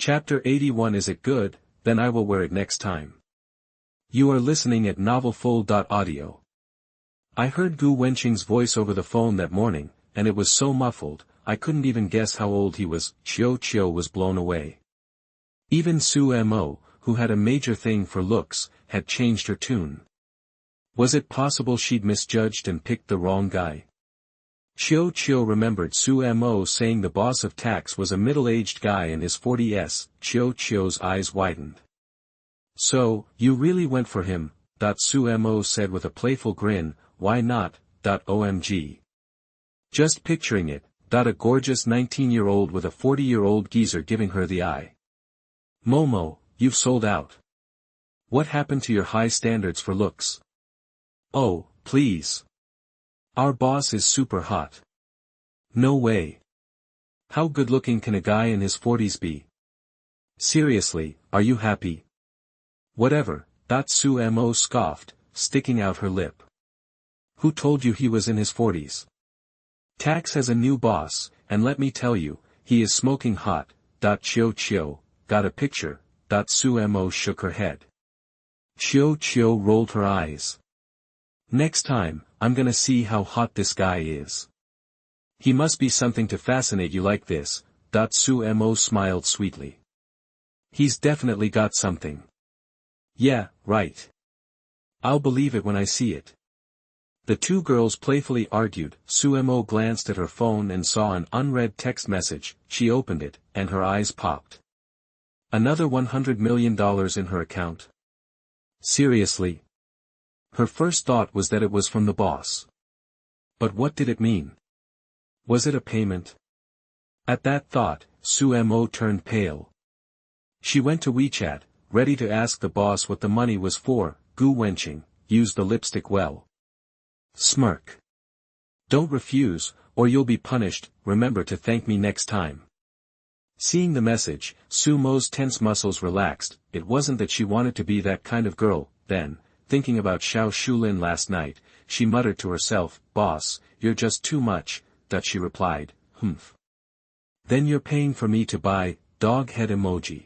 Chapter 81. Is it good? Then I will wear it next time. You are listening at novelfull.audio. I heard Gu Wenqing's voice over the phone that morning, and it was so muffled, I couldn't even guess how old he was. Chiu was blown away. Even Su Mo, who had a major thing for looks, had changed her tune. Was it possible she'd misjudged and picked the wrong guy? Chiu remembered Su Mo saying the boss of tax was a middle-aged guy in his 40s. Chiu's eyes widened. So, you really went for him, Su Mo said with a playful grin. Why not, OMG. Just picturing it, a gorgeous 19-year-old with a 40-year-old geezer giving her the eye. Momo, you've sold out. What happened to your high standards for looks? Oh, please. Our boss is super hot. No way. How good-looking can a guy in his 40s be? Seriously, are you happy? Whatever, Su Mo scoffed, sticking out her lip. Who told you he was in his 40s? Tax has a new boss, and let me tell you, he is smoking hot. Chiu, got a picture. Su Mo shook her head. Chiu rolled her eyes. Next time, I'm gonna see how hot this guy is. He must be something to fascinate you like this. Su Mo smiled sweetly. He's definitely got something. Yeah, right. I'll believe it when I see it. The two girls playfully argued. Su Mo glanced at her phone and saw an unread text message. She opened it, and her eyes popped. Another $100 million in her account. Seriously? Her first thought was that it was from the boss. But what did it mean? Was it a payment? At that thought, Su Mo turned pale. She went to WeChat, ready to ask the boss what the money was for. Gu Wenqing, use the lipstick well. Smirk. Don't refuse, or you'll be punished. Remember to thank me next time. Seeing the message, Su Mo's tense muscles relaxed. It wasn't that she wanted to be that kind of girl. Then, thinking about Xiao Shulin last night, she muttered to herself, "Boss, you're just too much." She replied, "Humph. Then you're paying for me to buy, dog head emoji."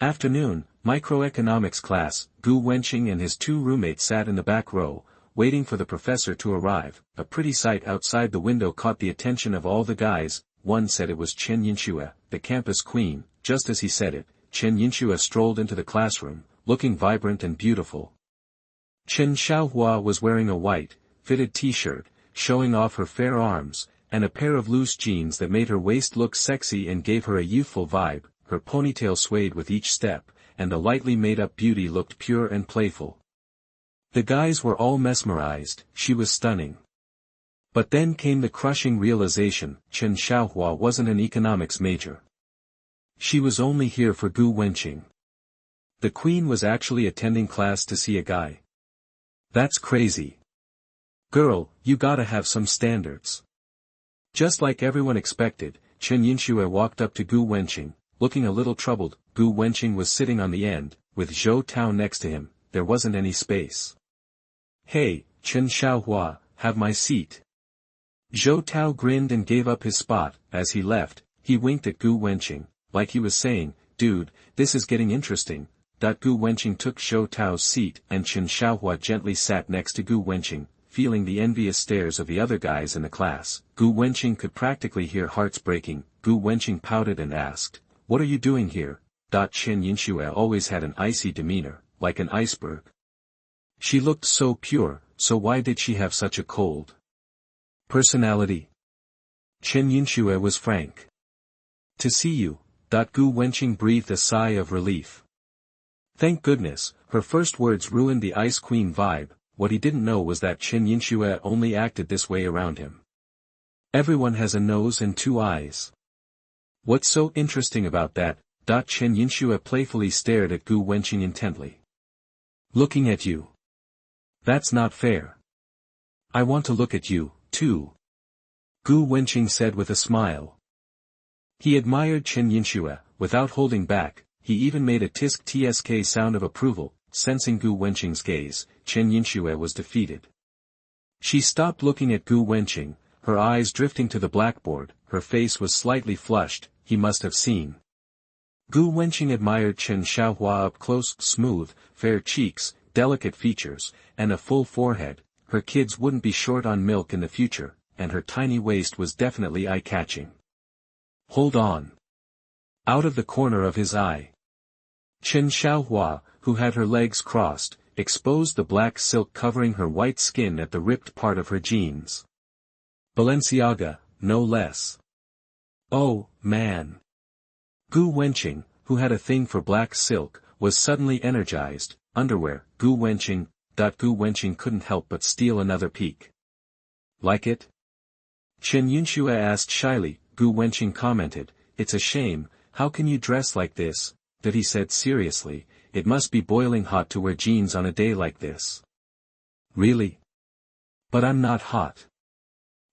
Afternoon, microeconomics class. Gu Wenqing and his two roommates sat in the back row, waiting for the professor to arrive. A pretty sight outside the window caught the attention of all the guys. One said it was Chen Yinxue, the campus queen. Just as he said it, Chen Yinxue strolled into the classroom, looking vibrant and beautiful. Chen Xiaohua was wearing a white, fitted t-shirt, showing off her fair arms, and a pair of loose jeans that made her waist look sexy and gave her a youthful vibe. Her ponytail swayed with each step, and the lightly made-up beauty looked pure and playful. The guys were all mesmerized. She was stunning. But then came the crushing realization, Chen Xiaohua wasn't an economics major. She was only here for Gu Wenqing. The queen was actually attending class to see a guy. That's crazy. Girl, you gotta have some standards. Just like everyone expected, Chen Yinxue walked up to Gu Wenqing, looking a little troubled. Gu Wenqing was sitting on the end, with Zhou Tao next to him. There wasn't any space. Hey, Chen Xiaohua, have my seat. Zhou Tao grinned and gave up his spot. As he left, he winked at Gu Wenqing, like he was saying, "Dude, this is getting interesting." Gu Wenqing took Zhou Tao's seat and Chen Xiaohua gently sat next to Gu Wenqing, feeling the envious stares of the other guys in the class. Gu Wenqing could practically hear hearts breaking. Gu Wenqing pouted and asked, "What are you doing here?" Chen Yinxue always had an icy demeanor, like an iceberg. She looked so pure, so why did she have such a cold personality? Chen Yinxue was frank. "To see you." Gu Wenqing breathed a sigh of relief. Thank goodness, her first words ruined the Ice Queen vibe. What he didn't know was that Chen Yinxue only acted this way around him. Everyone has a nose and two eyes. What's so interesting about that? Chen Yinxue playfully stared at Gu Wenqing intently. Looking at you. That's not fair. I want to look at you, too. Gu Wenqing said with a smile. He admired Chen Yinxue, without holding back. He even made a tsk sound of approval. Sensing Gu Wenqing's gaze, Chen Yinxue was defeated. She stopped looking at Gu Wenqing, her eyes drifting to the blackboard. Her face was slightly flushed. He must have seen Gu Wenqing admired Chen Xiaohua up close, smooth, fair cheeks, delicate features, and a full forehead. Her kids wouldn't be short on milk in the future, and her tiny waist was definitely eye-catching. Hold on. Out of the corner of his eye. Chen Xiaohua, who had her legs crossed, exposed the black silk covering her white skin at the ripped part of her jeans. Balenciaga, no less. Oh, man. Gu Wenqing, who had a thing for black silk, was suddenly energized. Underwear, Gu Wenqing. Gu Wenqing couldn't help but steal another peek. Like it? Chen Yunxue asked shyly. Gu Wenqing commented, "It's a shame, how can you dress like this?" That he said seriously, "It must be boiling hot to wear jeans on a day like this." Really? But I'm not hot.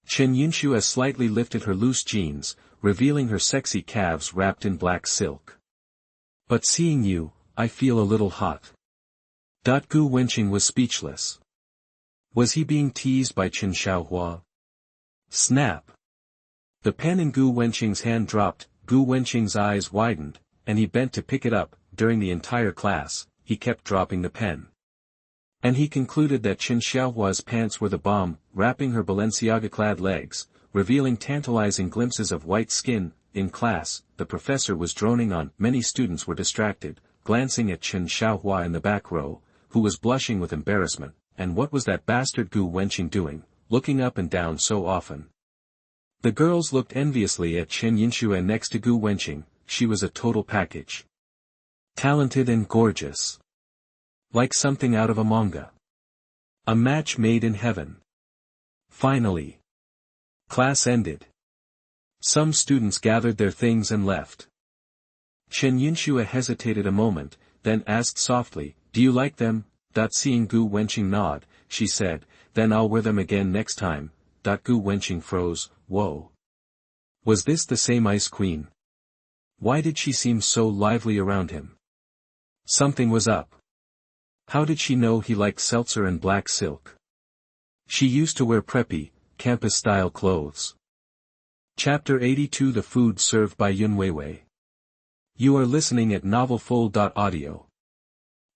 Chen Yunxue slightly lifted her loose jeans, revealing her sexy calves wrapped in black silk. But seeing you, I feel a little hot. Gu Wenqing was speechless. Was he being teased by Chen Xiaohua? Snap. The pen in Gu Wenqing's hand dropped. Gu Wenqing's eyes widened, and he bent to pick it up. During the entire class, he kept dropping the pen. And he concluded that Chen Xiaohua's pants were the bomb, wrapping her Balenciaga-clad legs, revealing tantalizing glimpses of white skin. In class, the professor was droning on. Many students were distracted, glancing at Chen Xiaohua in the back row, who was blushing with embarrassment. And what was that bastard Gu Wenqing doing, looking up and down so often? The girls looked enviously at Chen Yunxue next to Gu Wenqing. She was a total package. Talented and gorgeous. Like something out of a manga. A match made in heaven. Finally. Class ended. Some students gathered their things and left. Chen Yunxue hesitated a moment, then asked softly, "Do you like them?" Seeing Gu Wenqing nod, she said, "Then I'll wear them again next time." Gu Wenqing froze. Whoa. Was this the same Ice Queen? Why did she seem so lively around him? Something was up. How did she know he liked seltzer and black silk? She used to wear preppy, campus-style clothes. Chapter 82. The food served by Weiwei. You are listening at novelfull.audio.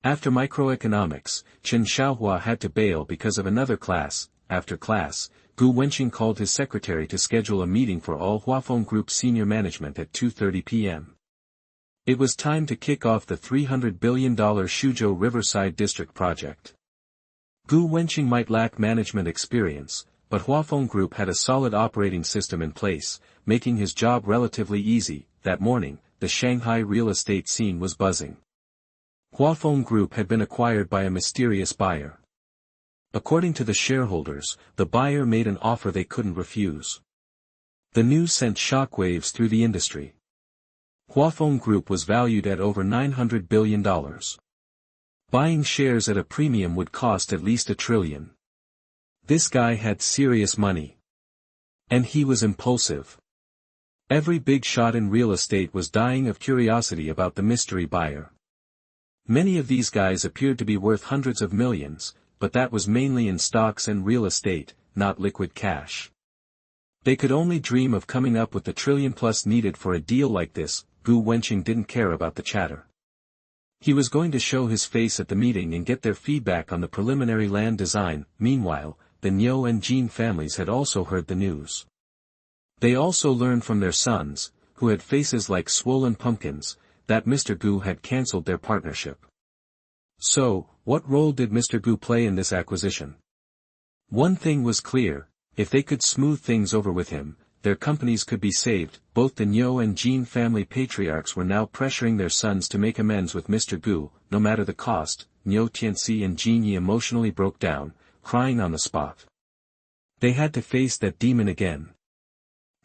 After microeconomics, Chen Xiaohua had to bail because of another class. After class, Gu Wenqing called his secretary to schedule a meeting for all Huafeng Group senior management at 2:30 p.m. It was time to kick off the $300 billion Shuzhou Riverside District project. Gu Wenqing might lack management experience, but Huafeng Group had a solid operating system in place, making his job relatively easy. That morning, the Shanghai real estate scene was buzzing. Huafeng Group had been acquired by a mysterious buyer. According to the shareholders, the buyer made an offer they couldn't refuse. The news sent shockwaves through the industry. Huafeng Group was valued at over $900 billion. Buying shares at a premium would cost at least $1 trillion. This guy had serious money. And he was impulsive. Every big shot in real estate was dying of curiosity about the mystery buyer. Many of these guys appeared to be worth hundreds of millions, but that was mainly in stocks and real estate, not liquid cash. They could only dream of coming up with the $1 trillion plus needed for a deal like this. Gu Wenqing didn't care about the chatter. He was going to show his face at the meeting and get their feedback on the preliminary land design. Meanwhile, the Niu and Jin families had also heard the news. They also learned from their sons, who had faces like swollen pumpkins, that Mr. Gu had cancelled their partnership. So, what role did Mr. Gu play in this acquisition? One thing was clear: if they could smooth things over with him, their companies could be saved. Both the Niu and Jin family patriarchs were now pressuring their sons to make amends with Mr. Gu, no matter the cost. Niu Tianxi and Jin Yi emotionally broke down, crying on the spot. They had to face that demon again.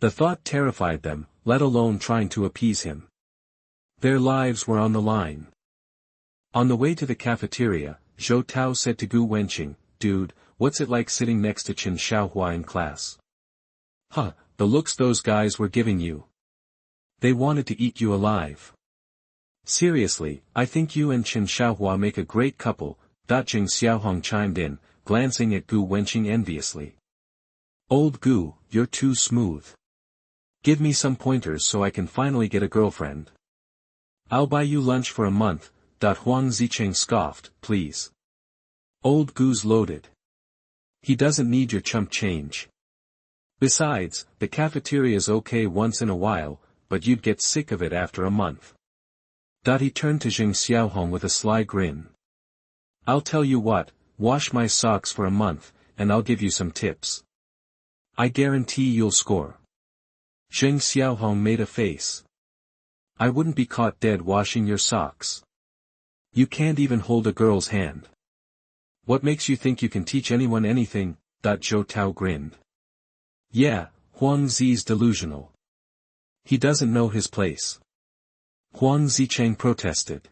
The thought terrified them, let alone trying to appease him. Their lives were on the line. On the way to the cafeteria, Zhou Tao said to Gu Wenqing, "Dude, what's it like sitting next to Chen Xiaohua in class?" "Huh, the looks those guys were giving you. They wanted to eat you alive." "Seriously, I think you and Chen Xiaohua make a great couple," Jing Xiaohong chimed in, glancing at Gu Wenqing enviously. "Old Gu, you're too smooth. Give me some pointers so I can finally get a girlfriend." I'll buy you lunch for a month, Huang Zicheng scoffed, please. Old Gu's loaded. He doesn't need your chump change. Besides, the cafeteria's okay once in a while, but you'd get sick of it after a month. He turned to Jing Xiaohong with a sly grin. I'll tell you what, wash my socks for a month, and I'll give you some tips. I guarantee you'll score. Jing Xiaohong made a face. I wouldn't be caught dead washing your socks. You can't even hold a girl's hand. What makes you think you can teach anyone anything? Zhou Tao grinned. Yeah, Huang Zi's delusional. He doesn't know his place. Huang Zicheng protested.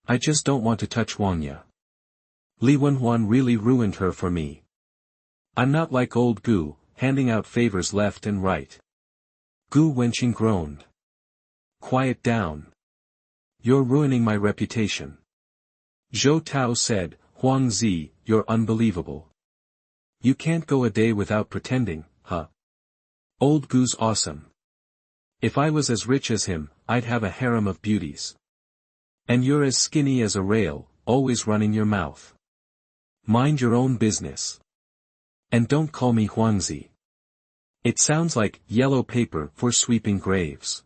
I just don't want to touch Wangya. Li Wenhuan really ruined her for me. I'm not like old Gu, handing out favors left and right. Gu Wenqing groaned. Quiet down. You're ruining my reputation. Zhou Tao said, Huang Zi, you're unbelievable. You can't go a day without pretending, huh? Old Gu's awesome. If I was as rich as him, I'd have a harem of beauties. And you're as skinny as a rail, always running your mouth. Mind your own business. And don't call me Huangzi. It sounds like yellow paper for sweeping graves.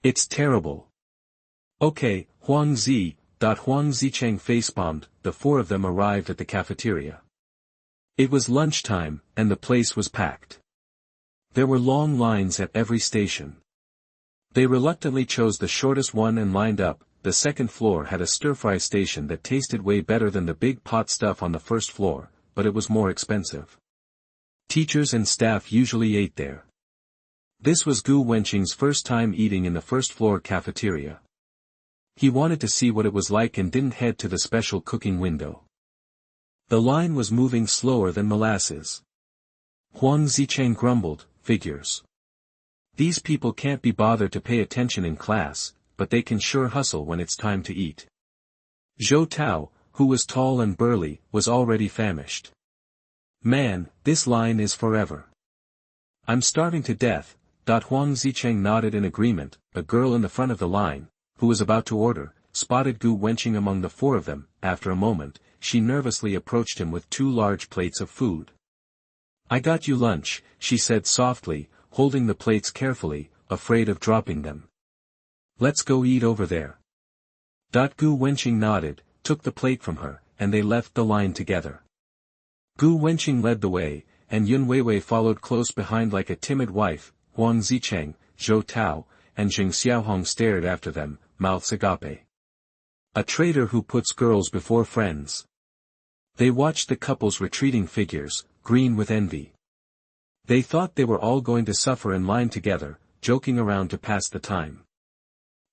It's terrible. Okay, Huangzi. Huang Zicheng facepalmed. The four of them arrived at the cafeteria. It was lunchtime, and the place was packed. There were long lines at every station. They reluctantly chose the shortest one and lined up. The second floor had a stir-fry station that tasted way better than the big pot stuff on the first floor, but it was more expensive. Teachers and staff usually ate there. This was Gu Wenqing's first time eating in the first-floor cafeteria. He wanted to see what it was like and didn't head to the special cooking window. The line was moving slower than molasses. Huang Zicheng grumbled, figures. These people can't be bothered to pay attention in class, but they can sure hustle when it's time to eat. Zhou Tao, who was tall and burly, was already famished. Man, this line is forever. I'm starving to death. Huang Zicheng nodded in agreement. A girl in the front of the line, who was about to order, spotted Gu Wenqing among the four of them. After a moment, she nervously approached him with 2 large plates of food. I got you lunch, she said softly, holding the plates carefully, afraid of dropping them. Let's go eat over there. Gu Wenqing nodded, took the plate from her, and they left the line together. Gu Wenqing led the way, and Weiwei followed close behind like a timid wife. Huang Zicheng, Zhou Tao, and Jing Xiaohong stared after them, mouths agape. A traitor who puts girls before friends. They watched the couple's retreating figures, green with envy. They thought they were all going to suffer in line together, joking around to pass the time.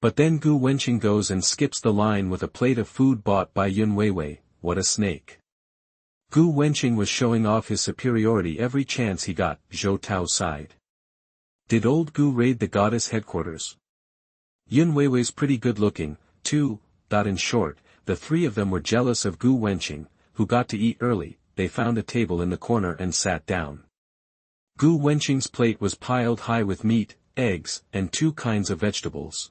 But then Gu Wenqing goes and skips the line with a plate of food bought by Weiwei. What a snake. Gu Wenqing was showing off his superiority every chance he got. Zhou Tao sighed. Did old Gu raid the goddess headquarters? Weiwei's pretty good looking, too. In short, the 3 of them were jealous of Gu Wenqing, who got to eat early. They found a table in the corner and sat down. Gu Wenqing's plate was piled high with meat, eggs, and 2 kinds of vegetables.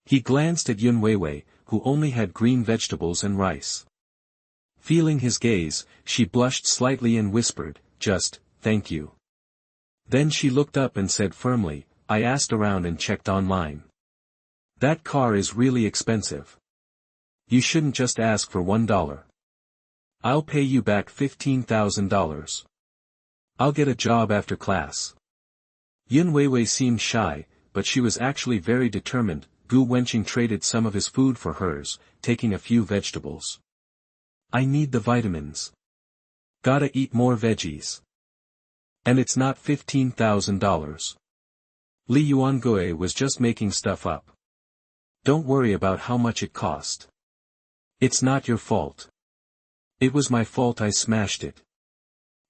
He glanced at Weiwei, who only had green vegetables and rice. Feeling his gaze, she blushed slightly and whispered, just, thank you. Then she looked up and said firmly, I asked around and checked online. That car is really expensive. You shouldn't just ask for $1. I'll pay you back $15,000. I'll get a job after class. Weiwei seemed shy, but she was actually very determined. Gu Wenqing traded some of his food for hers, taking a few vegetables. I need the vitamins. Gotta eat more veggies. And it's not $15,000. Li Yuan-Gu was just making stuff up. Don't worry about how much it cost. It's not your fault. It was my fault I smashed it.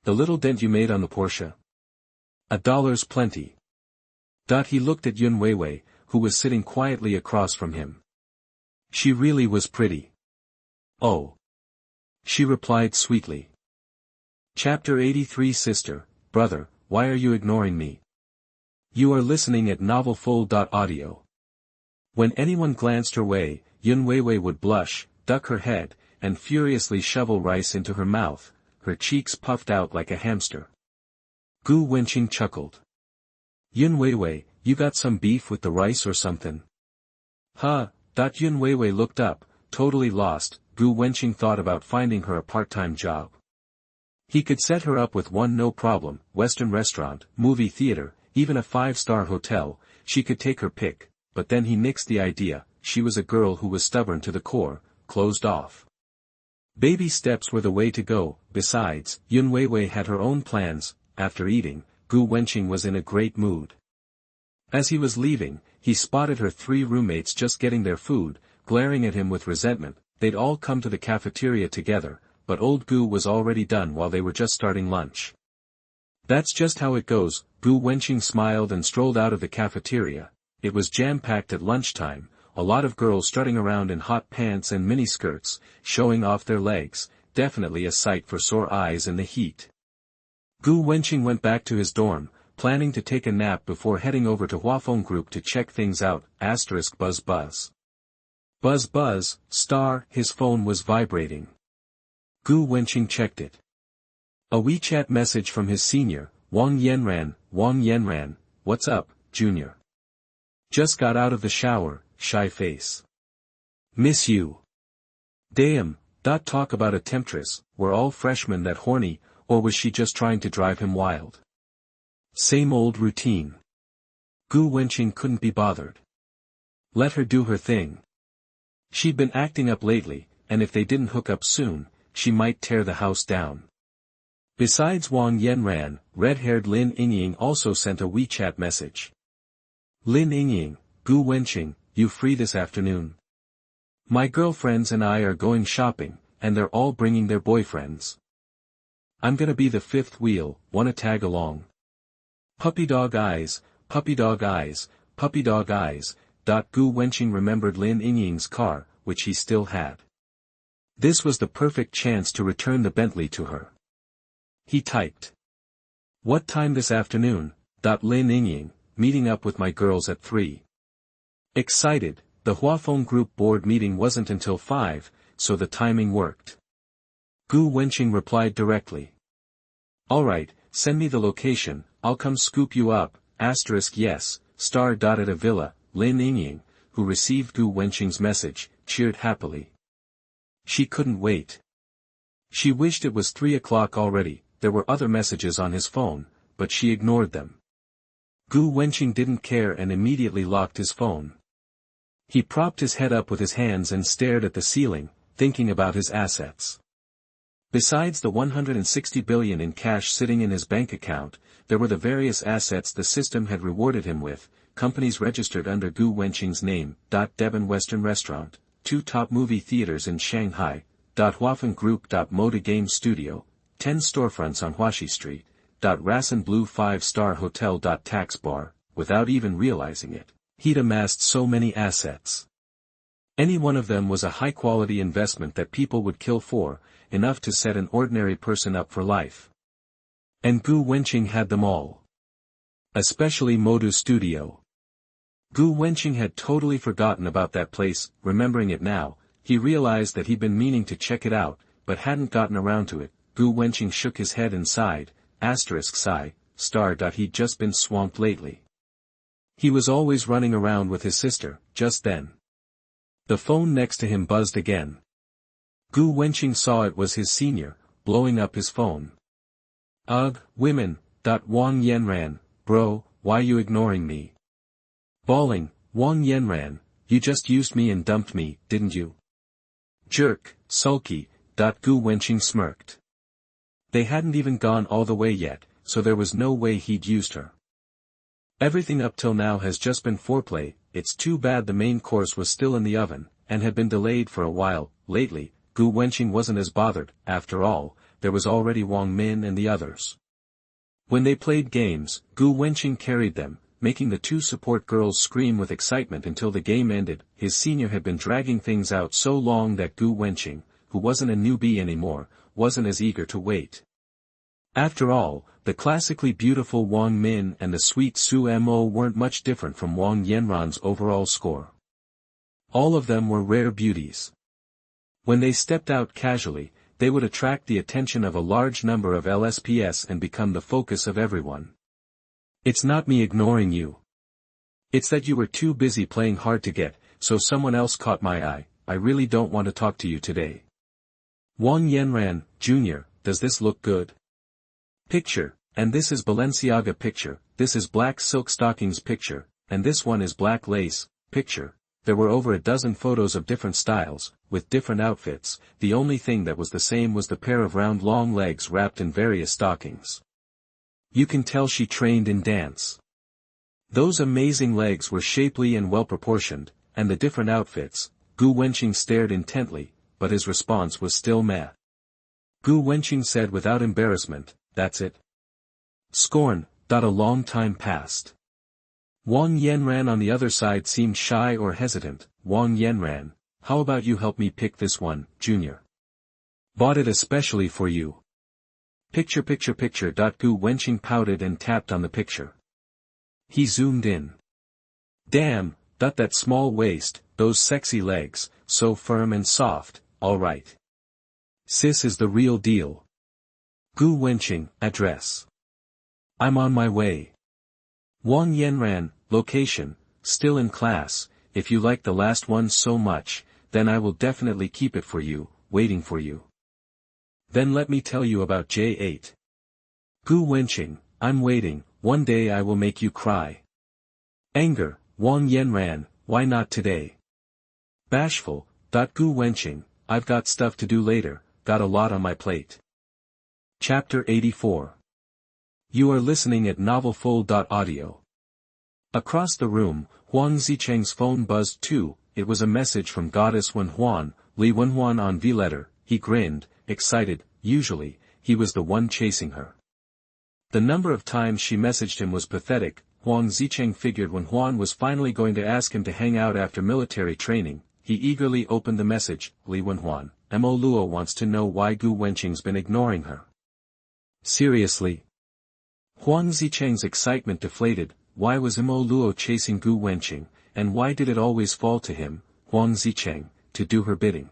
The little dent you made on the Porsche? $1's plenty. He looked at Weiwei, who was sitting quietly across from him. She really was pretty. Oh. She replied sweetly. Chapter 83 Sister, brother, why are you ignoring me? You are listening at novelfull.audio. When anyone glanced her way, Weiwei would blush, duck her head, and furiously shovel rice into her mouth, her cheeks puffed out like a hamster. Gu Wenqing chuckled. Weiwei, you got some beef with the rice or something? Huh. Weiwei looked up, totally lost. Gu Wenqing thought about finding her a part-time job. He could set her up with one no problem, Western restaurant, movie theater, even a 5-star hotel, she could take her pick, but then he nixed the idea. She was a girl who was stubborn to the core, closed off. Baby steps were the way to go. Besides, Weiwei had her own plans. After eating, Gu Wenqing was in a great mood. As he was leaving, he spotted her 3 roommates just getting their food, glaring at him with resentment. They'd all come to the cafeteria together, but old Gu was already done while they were just starting lunch. That's just how it goes. Gu Wenqing smiled and strolled out of the cafeteria. It was jam-packed at lunchtime, a lot of girls strutting around in hot pants and miniskirts, showing off their legs, definitely a sight for sore eyes in the heat. Gu Wenqing went back to his dorm, planning to take a nap before heading over to Huafeng Group to check things out. Buzz buzz. Buzz buzz, star, his phone was vibrating. Gu Wenqing checked it. A WeChat message from his senior, Wang Yanran, what's up, junior? Just got out of the shower, shy face. Miss you. Damn. Talk about a temptress, were all freshmen that horny, or was she just trying to drive him wild? Same old routine. Gu Wenqing couldn't be bothered. Let her do her thing. She'd been acting up lately, and if they didn't hook up soon, she might tear the house down. Besides Wang Yanran, red-haired Lin Yingying also sent a WeChat message. Lin Yingying, Gu Wenqing, you free this afternoon? My girlfriends and I are going shopping, and they're all bringing their boyfriends. I'm gonna be the 5th wheel, wanna tag along? Puppy dog eyes, puppy dog eyes, puppy dog eyes. Gu Wenqing remembered Lin Yingying's car, which he still had. This was the perfect chance to return the Bentley to her. He typed. What time this afternoon? Lin Yingying, meeting up with my girls at 3. Excited, the Huafeng Group board meeting wasn't until 5, so the timing worked. Gu Wenqing replied directly. Alright, send me the location, I'll come scoop you up, yes, star. At a villa, Lin Yingying, who received Gu Wenqing's message, cheered happily. She couldn't wait. She wished it was 3 o'clock already. There were other messages on his phone, but she ignored them. Gu Wenqing didn't care and immediately locked his phone. He propped his head up with his hands and stared at the ceiling, thinking about his assets. Besides the 160 billion in cash sitting in his bank account, there were the various assets the system had rewarded him with, companies registered under Gu Wenqing's name. Deben Western Restaurant, 2 top movie theaters in Shanghai. Huafeng Group. Moda Game Studio, 10 storefronts on Huaxi Street. Rasen Blue 5-star Hotel. Tax bar. Without even realizing it, he'd amassed so many assets. Any one of them was a high-quality investment that people would kill for, enough to set an ordinary person up for life. And Gu Wenqing had them all. Especially Modu Studio. Gu Wenqing had totally forgotten about that place. Remembering it now, he realized that he'd been meaning to check it out, but hadn't gotten around to it. Gu Wenqing shook his head and sighed, sigh, star. He'd just been swamped lately. He was always running around with his sister. Just then, the phone next to him buzzed again. Gu Wenqing saw it was his senior, blowing up his phone. Ugh, women. Wang Yanran, bro, why you ignoring me? Bawling, Wang Yanran, you just used me and dumped me, didn't you? Jerk, sulky. Gu Wenqing smirked. They hadn't even gone all the way yet, so there was no way he'd used her. Everything up till now has just been foreplay. It's too bad the main course was still in the oven, and had been delayed for a while. Lately, Gu Wenqing wasn't as bothered. After all, there was already Wang Min and the others. When they played games, Gu Wenqing carried them, making the 2 support girls scream with excitement until the game ended. His senior had been dragging things out so long that Gu Wenqing, who wasn't a newbie anymore, wasn't as eager to wait. After all, the classically beautiful Wang Min and the sweet Su Mo weren't much different from Wang Yanran's overall score. All of them were rare beauties. When they stepped out casually, they would attract the attention of a large number of LSPS and become the focus of everyone. It's not me ignoring you. It's that you were too busy playing hard to get, so someone else caught my eye. I really don't want to talk to you today. Wang Yanran, Jr., does this look good? Picture, and this is Balenciaga picture, this is black silk stockings picture, and this one is black lace, picture. There were over a dozen photos of different styles, with different outfits. The only thing that was the same was the pair of round long legs wrapped in various stockings. You can tell she trained in dance. Those amazing legs were shapely and well-proportioned, and the different outfits. Gu Wenqing stared intently, but his response was still meh. Gu Wenqing said without embarrassment, "That's it." Scorn. A long time passed. Wang Yanran on the other side seemed shy or hesitant. Wang Yanran, how about you help me pick this one, Junior? Bought it especially for you. Picture. Gu Wenqing pouted and tapped on the picture. He zoomed in. Damn, that small waist, those sexy legs, so firm and soft, alright. Sis is the real deal. Gu Wenqing, address. I'm on my way. Wang Yanran, location, still in class. If you like the last one so much, then I will definitely keep it for you, waiting for you. Then let me tell you about J8. Gu Wenqing, I'm waiting, one day I will make you cry. Anger, Wang Yanran, why not today? Bashful. Gu Wenqing, I've got stuff to do later, got a lot on my plate. Chapter 84. You are listening at novelfull.audio. Across the room, Huang Zicheng's phone buzzed too. It was a message from Goddess Wenhuan, Li Wenhuan on V-letter. He grinned, excited. Usually, he was the one chasing her. The number of times she messaged him was pathetic. Huang Zicheng figured Wenhuan was finally going to ask him to hang out after military training. He eagerly opened the message. Li Wenhuan, Mo Luo wants to know why Gu Wenqing's been ignoring her. Seriously? Huang Zicheng's excitement deflated. Why was Mo Luo chasing Gu Wenqing, and why did it always fall to him, Huang Zicheng, to do her bidding?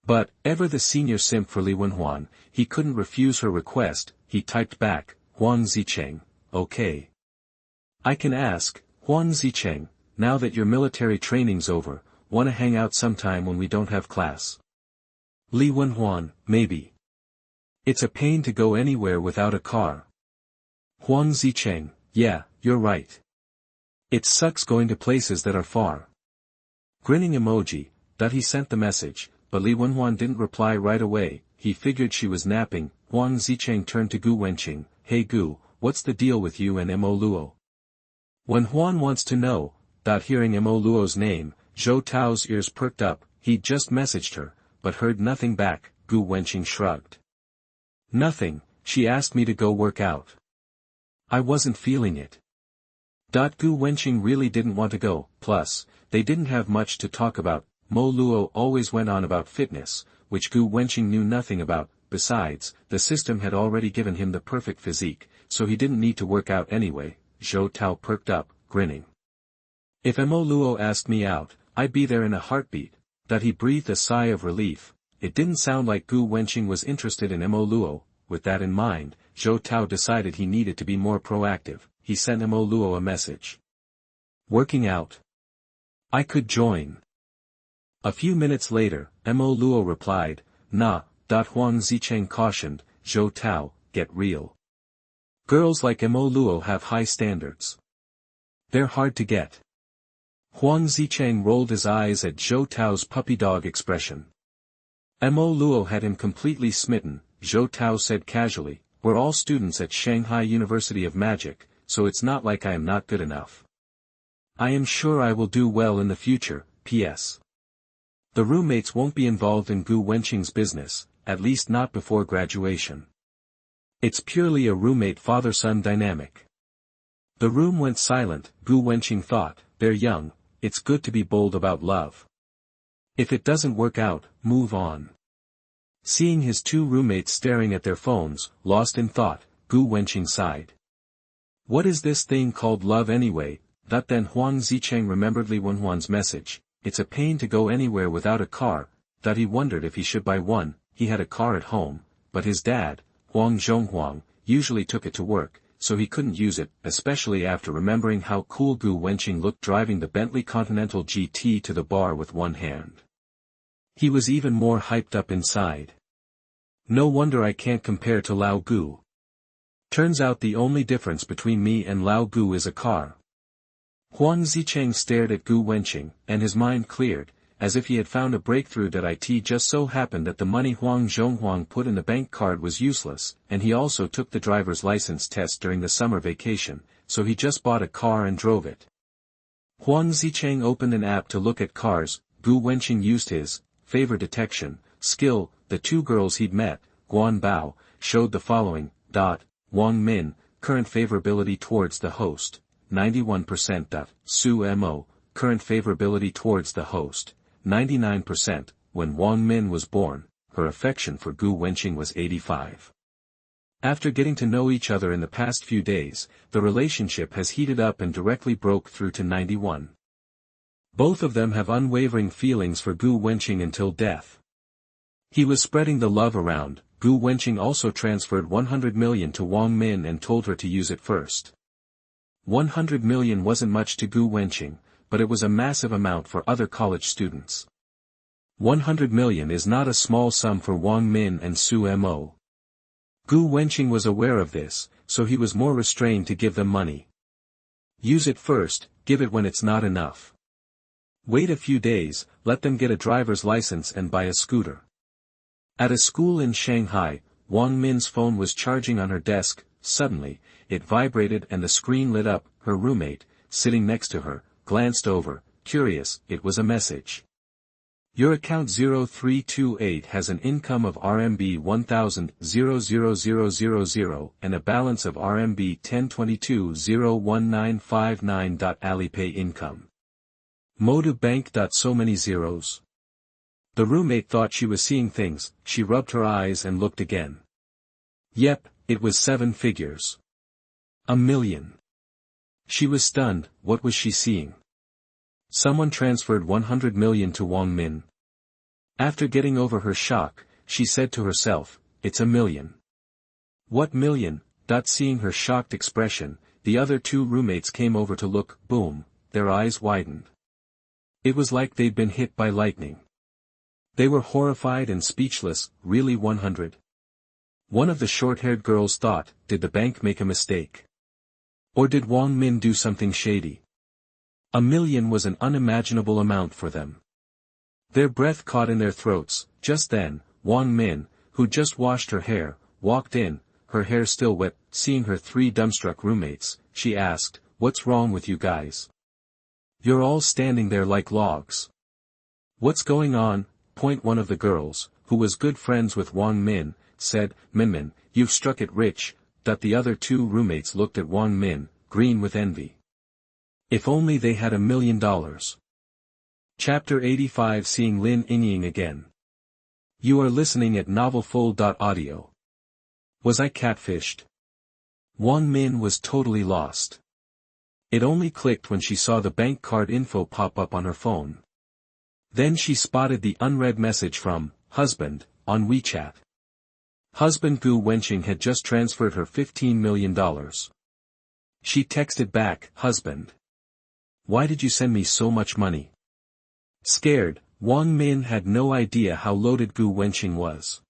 But, ever the senior simp for Li Wenhuan, he couldn't refuse her request. He typed back, Huang Zicheng, okay. I can ask, Huang Zicheng, now that your military training's over, wanna hang out sometime when we don't have class? Li Wenhuan, maybe. It's a pain to go anywhere without a car. Huang Zicheng, yeah, you're right. It sucks going to places that are far. Grinning emoji. He sent the message, but Li Wenhuan didn't reply right away. He figured she was napping. Huang Zicheng turned to Gu Wenqing. Hey Gu, what's the deal with you and Mo Luo? Wenhuan wants to know. Hearing Mo Luo's name, Zhou Tao's ears perked up. He'd just messaged her, but heard nothing back. Gu Wenqing shrugged. Nothing, she asked me to go work out. I wasn't feeling it. Gu Wenqing really didn't want to go, plus, they didn't have much to talk about. Mo Luo always went on about fitness, which Gu Wenqing knew nothing about. Besides, the system had already given him the perfect physique, so he didn't need to work out anyway. Zhou Tao perked up, grinning. If Mo Luo asked me out, I'd be there in a heartbeat. He breathed a sigh of relief. It didn't sound like Gu Wenqing was interested in Mo Luo. With that in mind, Zhou Tao decided he needed to be more proactive. He sent Mo Luo a message. Working out? I could join. A few minutes later, Mo Luo replied, nah. Huang Zicheng cautioned, Zhou Tao, get real. Girls like Mo Luo have high standards. They're hard to get. Huang Zicheng rolled his eyes at Zhou Tao's puppy dog expression. Mo Luo had him completely smitten. Zhou Tao said casually, we're all students at Shanghai University of Magic, so it's not like I am not good enough. I am sure I will do well in the future. P.S. The roommates won't be involved in Gu Wenqing's business, at least not before graduation. It's purely a roommate father-son dynamic. The room went silent. Gu Wenqing thought, they're young, it's good to be bold about love. If it doesn't work out, move on. Seeing his two roommates staring at their phones, lost in thought, Gu Wenqing sighed. What is this thing called love anyway? Then Huang Zicheng remembered Li Wenhuan's message. it's a pain to go anywhere without a car, that he wondered if he should buy one. He had a car at home, but his dad, Huang Zhonghuang, usually took it to work, so he couldn't use it, especially after remembering how cool Gu Wenqing looked driving the Bentley Continental GT to the bar with one hand. He was even more hyped up inside. No wonder I can't compare to Lao Gu. Turns out the only difference between me and Lao Gu is a car. Huang Zicheng stared at Gu Wenqing, and his mind cleared, as if he had found a breakthrough. That it just so happened that the money Huang Zhonghuang put in the bank card was useless, and he also took the driver's license test during the summer vacation, so he just bought a car and drove it. Huang Zicheng opened an app to look at cars. Gu Wenqing used his favor detection skill. The two girls he'd met, Guan Bao, showed the following. Wang Min, current favorability towards the host, 91%. Su Mo, current favorability towards the host, 99%. When Wang Min was born, her affection for Gu Wenqing was 85. After getting to know each other in the past few days, the relationship has heated up and directly broke through to 91. Both of them have unwavering feelings for Gu Wenqing until death. He was spreading the love around. Gu Wenqing also transferred 100 million to Wang Min and told her to use it first. 100 million wasn't much to Gu Wenqing, but it was a massive amount for other college students. 100 million is not a small sum for Wang Min and Su Mo. Gu Wenqing was aware of this, so he was more restrained to give them money. Use it first, give it when it's not enough. Wait a few days, let them get a driver's license and buy a scooter. At a school in Shanghai, Wang Min's phone was charging on her desk. Suddenly, it vibrated and the screen lit up. Her roommate, sitting next to her, glanced over, curious. It was a message. Your account 0328 has an income of RMB 1000,00000 and a balance of RMB 1022,01959. Alipay income. Modu bank. So many zeros. The roommate thought she was seeing things. She rubbed her eyes and looked again. Yep, it was 7 figures. 1 million. She was stunned. What was she seeing? Someone transferred 100 million to Wang Min. After getting over her shock, she said to herself, it's 1 million. What million? Seeing her shocked expression, the other two roommates came over to look. Boom, their eyes widened. It was like they'd been hit by lightning. They were horrified and speechless. Really 100? One of the short-haired girls thought, did the bank make a mistake? Or did Wang Min do something shady? 1 million was an unimaginable amount for them. Their breath caught in their throats. Just then, Wang Min, who'd just washed her hair, walked in, her hair still wet. Seeing her 3 dumbstruck roommates, she asked, what's wrong with you guys? You're all standing there like logs. What's going on? One of the girls, who was good friends with Wang Min, said, Min, you've struck it rich. The other 2 roommates looked at Wang Min, green with envy. If only they had $1 million. Chapter 85. Seeing Lin Yingying again. You are listening at novelfull.audio. Was I catfished? Wang Min was totally lost. It only clicked when she saw the bank card info pop up on her phone. Then she spotted the unread message from husband on WeChat. Husband Gu Wenqing had just transferred her $15 million. She texted back, husband. Why did you send me so much money? Scared, Wang Min had no idea how loaded Gu Wenqing was.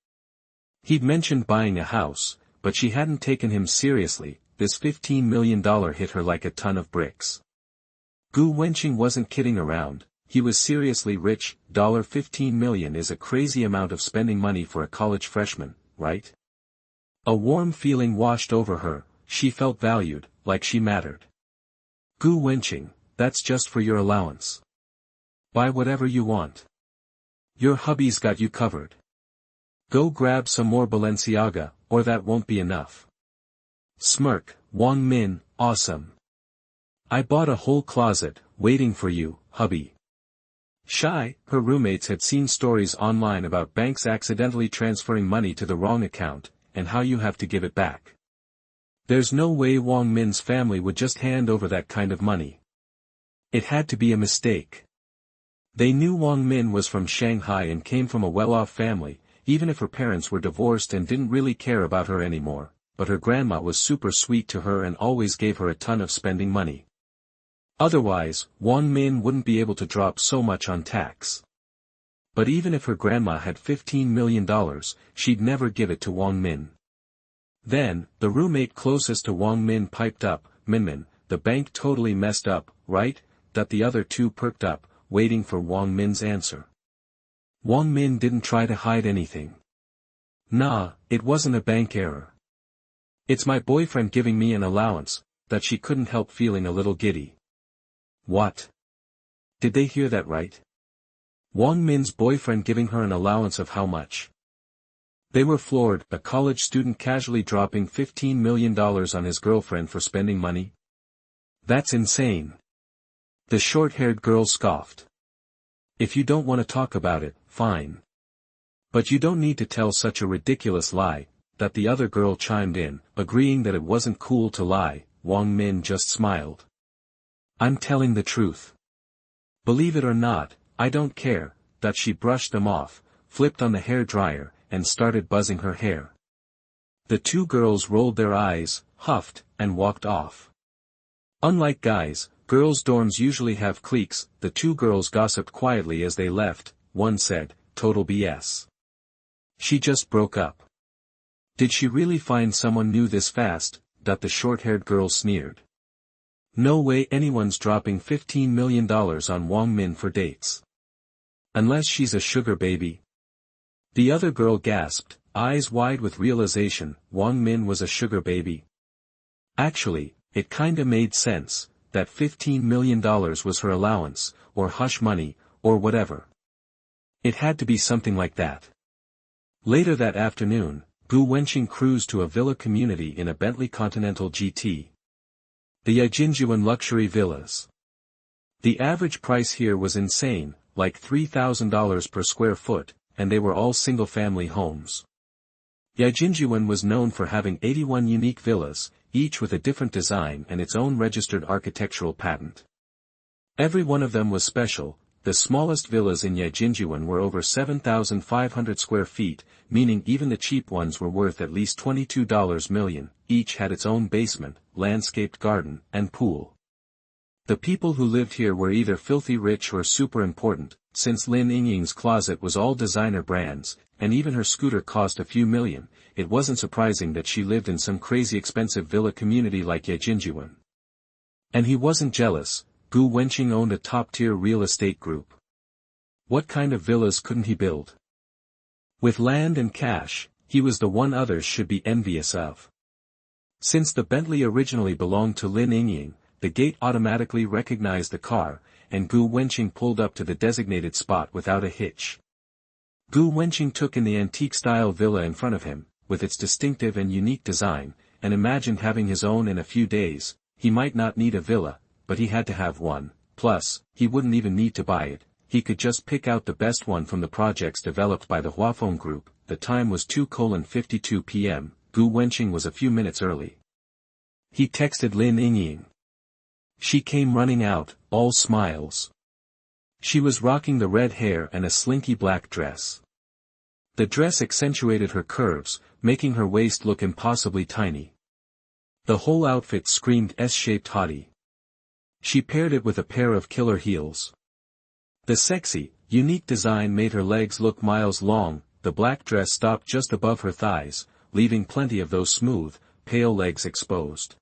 He'd mentioned buying a house, but she hadn't taken him seriously. This $15 million hit her like a ton of bricks. Gu Wenqing wasn't kidding around. He was seriously rich. $15 million is a crazy amount of spending money for a college freshman, right? A warm feeling washed over her. She felt valued, like she mattered. Gu Wenqing, that's just for your allowance. Buy whatever you want. Your hubby's got you covered. Go grab some more Balenciaga, or that won't be enough. Smirk, Wang Min, awesome. I bought a whole closet, waiting for you, hubby. Shy, her roommates had seen stories online about banks accidentally transferring money to the wrong account, and how you have to give it back. There's no way Wang Min's family would just hand over that kind of money. It had to be a mistake. They knew Wang Min was from Shanghai and came from a well-off family, even if her parents were divorced and didn't really care about her anymore, but her grandma was super sweet to her and always gave her a ton of spending money. Otherwise, Wang Min wouldn't be able to drop so much on tax. But even if her grandma had $15 million, she'd never give it to Wang Min. Then, the roommate closest to Wang Min piped up, "Min, the bank totally messed up, right?" That the other two perked up, waiting for Wang Min's answer. Wang Min didn't try to hide anything. "Nah, it wasn't a bank error. It's my boyfriend giving me an allowance," that she couldn't help feeling a little giddy. What? Did they hear that right? Wang Min's boyfriend giving her an allowance of how much? They were floored, a college student casually dropping $15 million on his girlfriend for spending money? That's insane. The short-haired girl scoffed. "If you don't want to talk about it, fine. But you don't need to tell such a ridiculous lie," that the other girl chimed in, agreeing that it wasn't cool to lie. Wang Min just smiled. "I'm telling the truth. Believe it or not, I don't care," that she brushed them off, flipped on the hair dryer, and started buzzing her hair. The two girls rolled their eyes, huffed, and walked off. Unlike guys, girls' dorms usually have cliques. The two girls gossiped quietly as they left. One said, "Total BS. She just broke up. Did she really find someone new this fast?" that the short-haired girl sneered. "No way anyone's dropping $15 million on Wang Min for dates. Unless she's a sugar baby." The other girl gasped, eyes wide with realization. Wang Min was a sugar baby. Actually, it kinda made sense, that $15 million was her allowance, or hush money, or whatever. It had to be something like that. Later that afternoon, Gu Wenqing cruised to a villa community in a Bentley Continental GT. The Yingying luxury villas. The average price here was insane, like $3,000 per square foot, and they were all single-family homes. Yingying was known for having 81 unique villas, each with a different design and its own registered architectural patent. Every one of them was special. The smallest villas in Yingying were over 7,500 square feet, meaning even the cheap ones were worth at least $22 million. Each had its own basement, landscaped garden, and pool. The people who lived here were either filthy rich or super important, since Lin Yingying's closet was all designer brands, and even her scooter cost a few million. It wasn't surprising that she lived in some crazy expensive villa community like Yingying. And he wasn't jealous. Gu Wenqing owned a top-tier real estate group. What kind of villas couldn't he build? With land and cash, he was the one others should be envious of. Since the Bentley originally belonged to Lin Yingying, the gate automatically recognized the car, and Gu Wenqing pulled up to the designated spot without a hitch. Gu Wenqing took in the antique-style villa in front of him, with its distinctive and unique design, and imagined having his own in a few days. He might not need a villa, but he had to have one. Plus, he wouldn't even need to buy it. He could just pick out the best one from the projects developed by the Huafeng Group. The time was 2:52 p.m. Gu Wenqing was a few minutes early. He texted Lin Yingying. She came running out, all smiles. She was rocking the red hair and a slinky black dress. The dress accentuated her curves, making her waist look impossibly tiny. The whole outfit screamed S-shaped haughty. She paired it with a pair of killer heels. The sexy, unique design made her legs look miles long. The black dress stopped just above her thighs, leaving plenty of those smooth, pale legs exposed.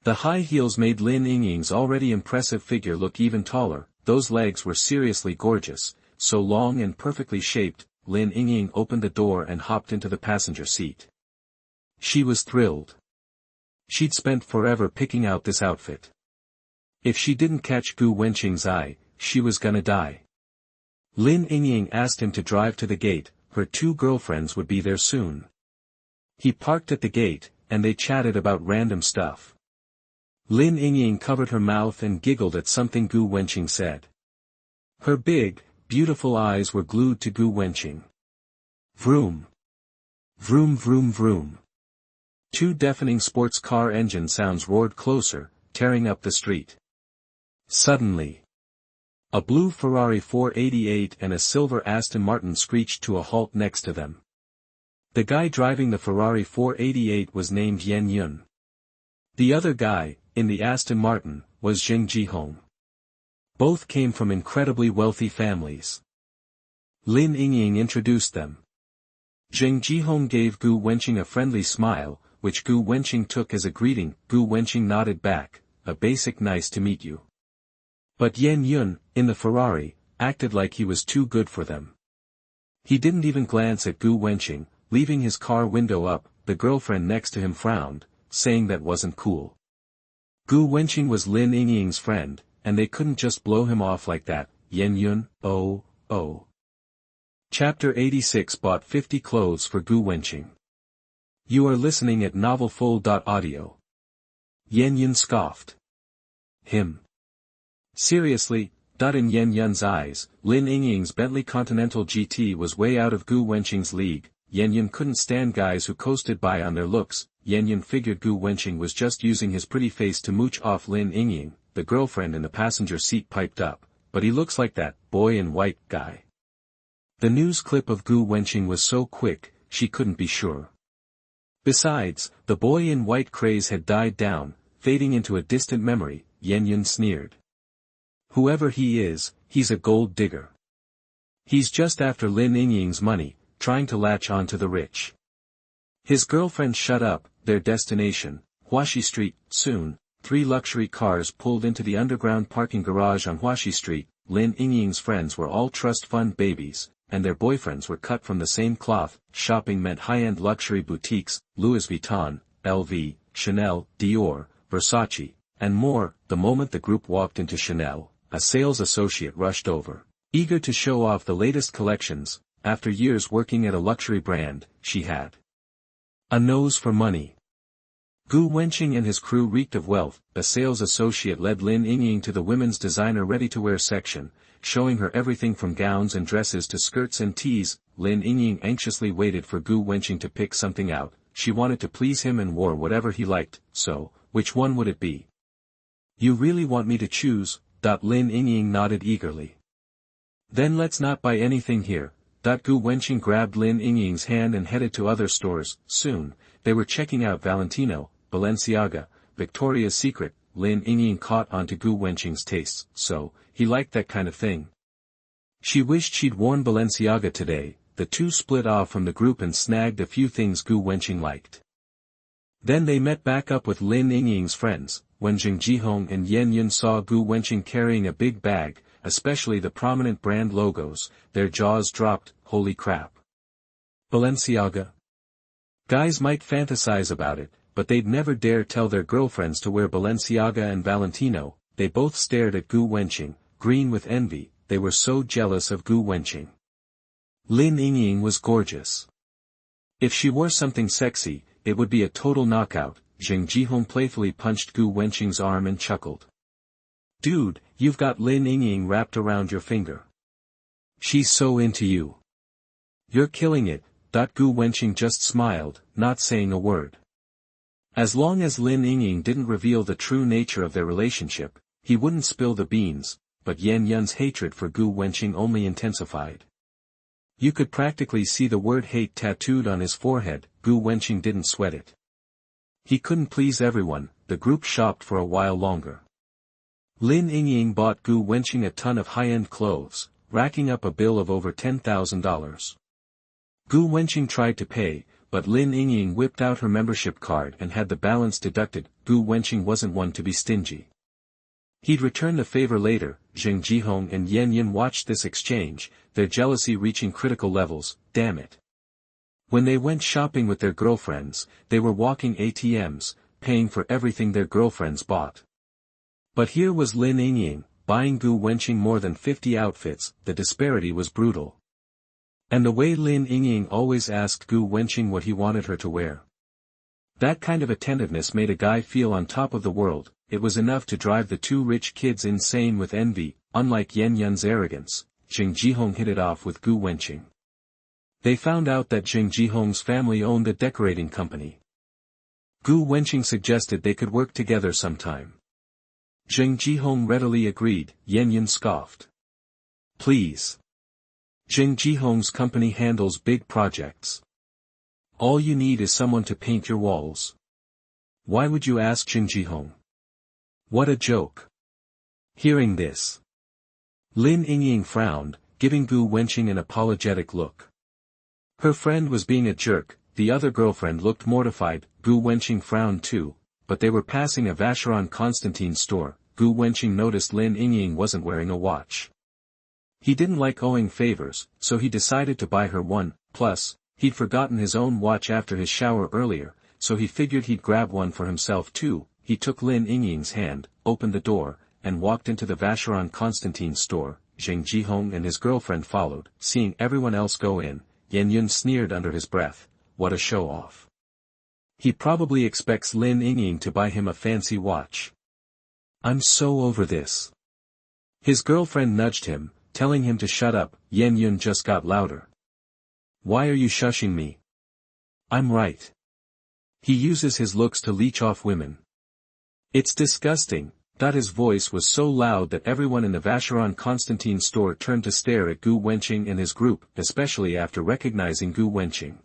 The high heels made Lin Yingying's already impressive figure look even taller. Those legs were seriously gorgeous, so long and perfectly shaped. Lin Yingying opened the door and hopped into the passenger seat. She was thrilled. She'd spent forever picking out this outfit. If she didn't catch Gu Wenqing's eye, she was gonna die. Lin Yingying asked him to drive to the gate. Her two girlfriends would be there soon. He parked at the gate, and they chatted about random stuff. Lin Yingying covered her mouth and giggled at something Gu Wenqing said. Her big, beautiful eyes were glued to Gu Wenqing. Vroom. Vroom vroom vroom. Two deafening sports car engine sounds roared closer, tearing up the street. Suddenly, A blue Ferrari 488 and a silver Aston Martin screeched to a halt next to them. The guy driving the Ferrari 488 was named Yingying. The other guy, in the Aston Martin, was Yingying. Both came from incredibly wealthy families. Lin Yingying introduced them. Yingying gave Gu Wenqing a friendly smile, which Gu Wenqing took as a greeting. Gu Wenqing nodded back, a basic nice to meet you. But Yingying, in the Ferrari, acted like he was too good for them. He didn't even glance at Gu Wenqing, leaving his car window up. The girlfriend next to him frowned, saying that wasn't cool. Gu Wenqing was Lin Yingying's friend, and they couldn't just blow him off like that. Yingying, oh. Chapter 86 bought 50 clothes for Gu Wenqing. You are listening at novelfull.audio. Yingying scoffed. Him. Seriously, in Yingying's eyes, Lin Yingying's Bentley Continental GT was way out of Gu Wenqing's league. Yingying couldn't stand guys who coasted by on their looks. Yingying figured Gu Wenqing was just using his pretty face to mooch off Lin Yingying. The girlfriend in the passenger seat piped up, but he looks like that boy in white guy. The news clip of Gu Wenqing was so quick, she couldn't be sure. Besides, the boy in white craze had died down, fading into a distant memory. Yingying sneered. Whoever he is, he's a gold digger. He's just after Lin Yingying's money, trying to latch on to the rich. His girlfriend shut up. Their destination, Huaxi Street. Soon, 3 luxury cars pulled into the underground parking garage on Huaxi Street. Lin Yingying's friends were all trust fund babies, and their boyfriends were cut from the same cloth. Shopping meant high-end luxury boutiques, Louis Vuitton, LV, Chanel, Dior, Versace, and more. The moment the group walked into Chanel, a sales associate rushed over, eager to show off the latest collections. After years working at a luxury brand, she had a nose for money. Gu Wenqing and his crew reeked of wealth. A sales associate led Lin Yingying to the women's designer ready-to-wear section, showing her everything from gowns and dresses to skirts and tees. Lin Yingying anxiously waited for Gu Wenqing to pick something out. She wanted to please him and wore whatever he liked, so, which one would it be? You really want me to choose? Lin Yingying nodded eagerly. Then let's not buy anything here. Gu Wenqing grabbed Lin Yingying's hand and headed to other stores. Soon, they were checking out Valentino, Balenciaga, Victoria's Secret. Lin Yingying caught on to Gu Wenqing's tastes, so, he liked that kind of thing. She wished she'd worn Balenciaga today. The two split off from the group and snagged a few things Gu Wenqing liked. Then they met back up with Lin Yingying's friends. When Yingying and Yingying saw Gu Wenqing carrying a big bag, especially the prominent brand logos, their jaws dropped. Holy crap. Balenciaga? Guys might fantasize about it, but they'd never dare tell their girlfriends to wear Balenciaga and Valentino. They both stared at Gu Wenqing, green with envy. They were so jealous of Gu Wenqing. Lin Yingying was gorgeous. If she wore something sexy, it would be a total knockout. Yingying playfully punched Gu Wenqing's arm and chuckled. Dude, you've got Lin Yingying wrapped around your finger. She's so into you. You're killing it. Gu Wenqing just smiled, not saying a word. As long as Lin Yingying didn't reveal the true nature of their relationship, he wouldn't spill the beans, but Yingying's hatred for Gu Wenqing only intensified. You could practically see the word hate tattooed on his forehead. Gu Wenqing didn't sweat it. He couldn't please everyone. The group shopped for a while longer. Lin Yingying bought Gu Wenqing a ton of high-end clothes, racking up a bill of over $10,000. Gu Wenqing tried to pay, but Lin Yingying whipped out her membership card and had the balance deducted. Gu Wenqing wasn't one to be stingy. He'd return the favor later. Yingying and Yingying watched this exchange, their jealousy reaching critical levels. Damn it. When they went shopping with their girlfriends, they were walking ATMs, paying for everything their girlfriends bought. But here was Lin Yingying, buying Gu Wenqing more than 50 outfits. The disparity was brutal. And the way Lin Yingying always asked Gu Wenqing what he wanted her to wear. That kind of attentiveness made a guy feel on top of the world. It was enough to drive the two rich kids insane with envy. Unlike Yingying's arrogance, Yingying hit it off with Gu Wenqing. They found out that Yingying's family owned a decorating company. Gu Wenqing suggested they could work together sometime. Yingying readily agreed. Yingying scoffed. Please. Jing Jihong's company handles big projects. All you need is someone to paint your walls. Why would you ask Jing Jihong? What a joke. Hearing this, Lin Yingying frowned, giving Gu Wenqing an apologetic look. Her friend was being a jerk, the other girlfriend looked mortified, Gu Wenqing frowned too, but they were passing a Vacheron Constantine store. Gu Wenqing noticed Lin Yingying wasn't wearing a watch. He didn't like owing favors, so he decided to buy her one, plus, he'd forgotten his own watch after his shower earlier, so he figured he'd grab one for himself too. He took Lin Yingying's hand, opened the door, and walked into the Vacheron Constantine store. Jing Jihong and his girlfriend followed. Seeing everyone else go in, Yun sneered under his breath, what a show-off. He probably expects Lin Yingying to buy him a fancy watch. I'm so over this. His girlfriend nudged him, telling him to shut up. Yun just got louder. Why are you shushing me? I'm right. He uses his looks to leech off women. It's disgusting. His voice was so loud that everyone in the Vacheron Constantine store turned to stare at Gu Wenqing and his group, especially after recognizing Gu Wenqing.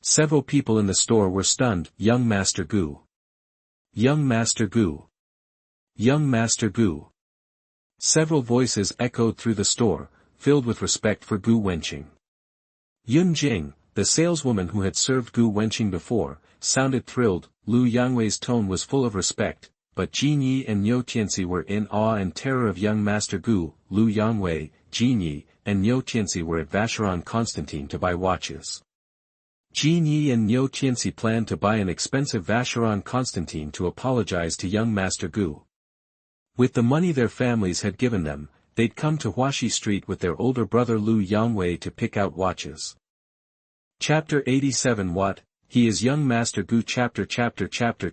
Several people in the store were stunned. Young Master Gu. Young Master Gu. Young Master Gu. Several voices echoed through the store, filled with respect for Gu Wenqing. Yingying, the saleswoman who had served Gu Wenqing before, sounded thrilled. Lu Yangwei's tone was full of respect, but Jinyi and Niu Tianxi were in awe and terror of young Master Gu. Lu Yangwei, Jinyi, and Niu Tianxi were at Vacheron Constantine to buy watches. Jinyi and Niu Tianxi planned to buy an expensive Vacheron Constantine to apologize to young Master Gu. With the money their families had given them, they'd come to Huaxi Street with their older brother Lu Yangwei to pick out watches. Chapter 87. What? He is young Master Gu. Chapter.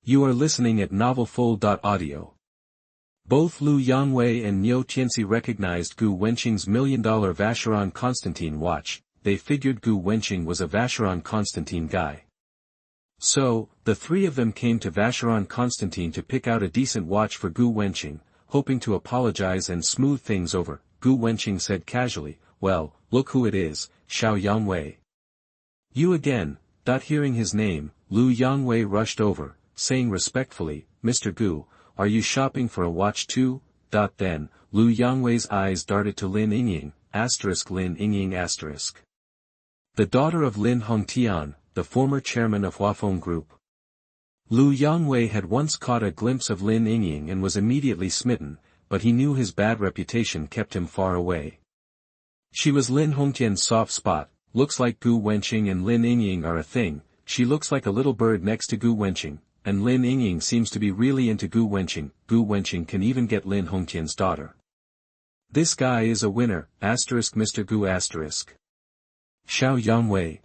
You are listening at novelfull.audio. Both Lu Yangwei and Niu Tianxi recognized Gu Wenqing's $1 million Vacheron Constantine watch. They figured Gu Wenqing was a Vacheron Constantine guy. So, the three of them came to Vacheron Constantine to pick out a decent watch for Gu Wenqing, hoping to apologize and smooth things over. Gu Wenqing said casually, well, look who it is, Shuangwen. You again. Hearing his name, Lu Yangwei rushed over, saying respectfully, Mr. Gu, are you shopping for a watch too? Then, Lu Yangwei's eyes darted to Lin Yingying, Lin Yingying the daughter of Lin Hongtian, the former chairman of Huafeng Group. Lu Yangwei had once caught a glimpse of Lin Yingying and was immediately smitten, but he knew his bad reputation kept him far away. She was Lin Hongtian's soft spot. Looks like Gu Wenqing and Lin Yingying are a thing. She looks like a little bird next to Gu Wenqing, and Lin Yingying seems to be really into Gu Wenqing. Gu Wenqing can even get Lin Hongtian's daughter. This guy is a winner, Mr. Gu Xiao Yangwei.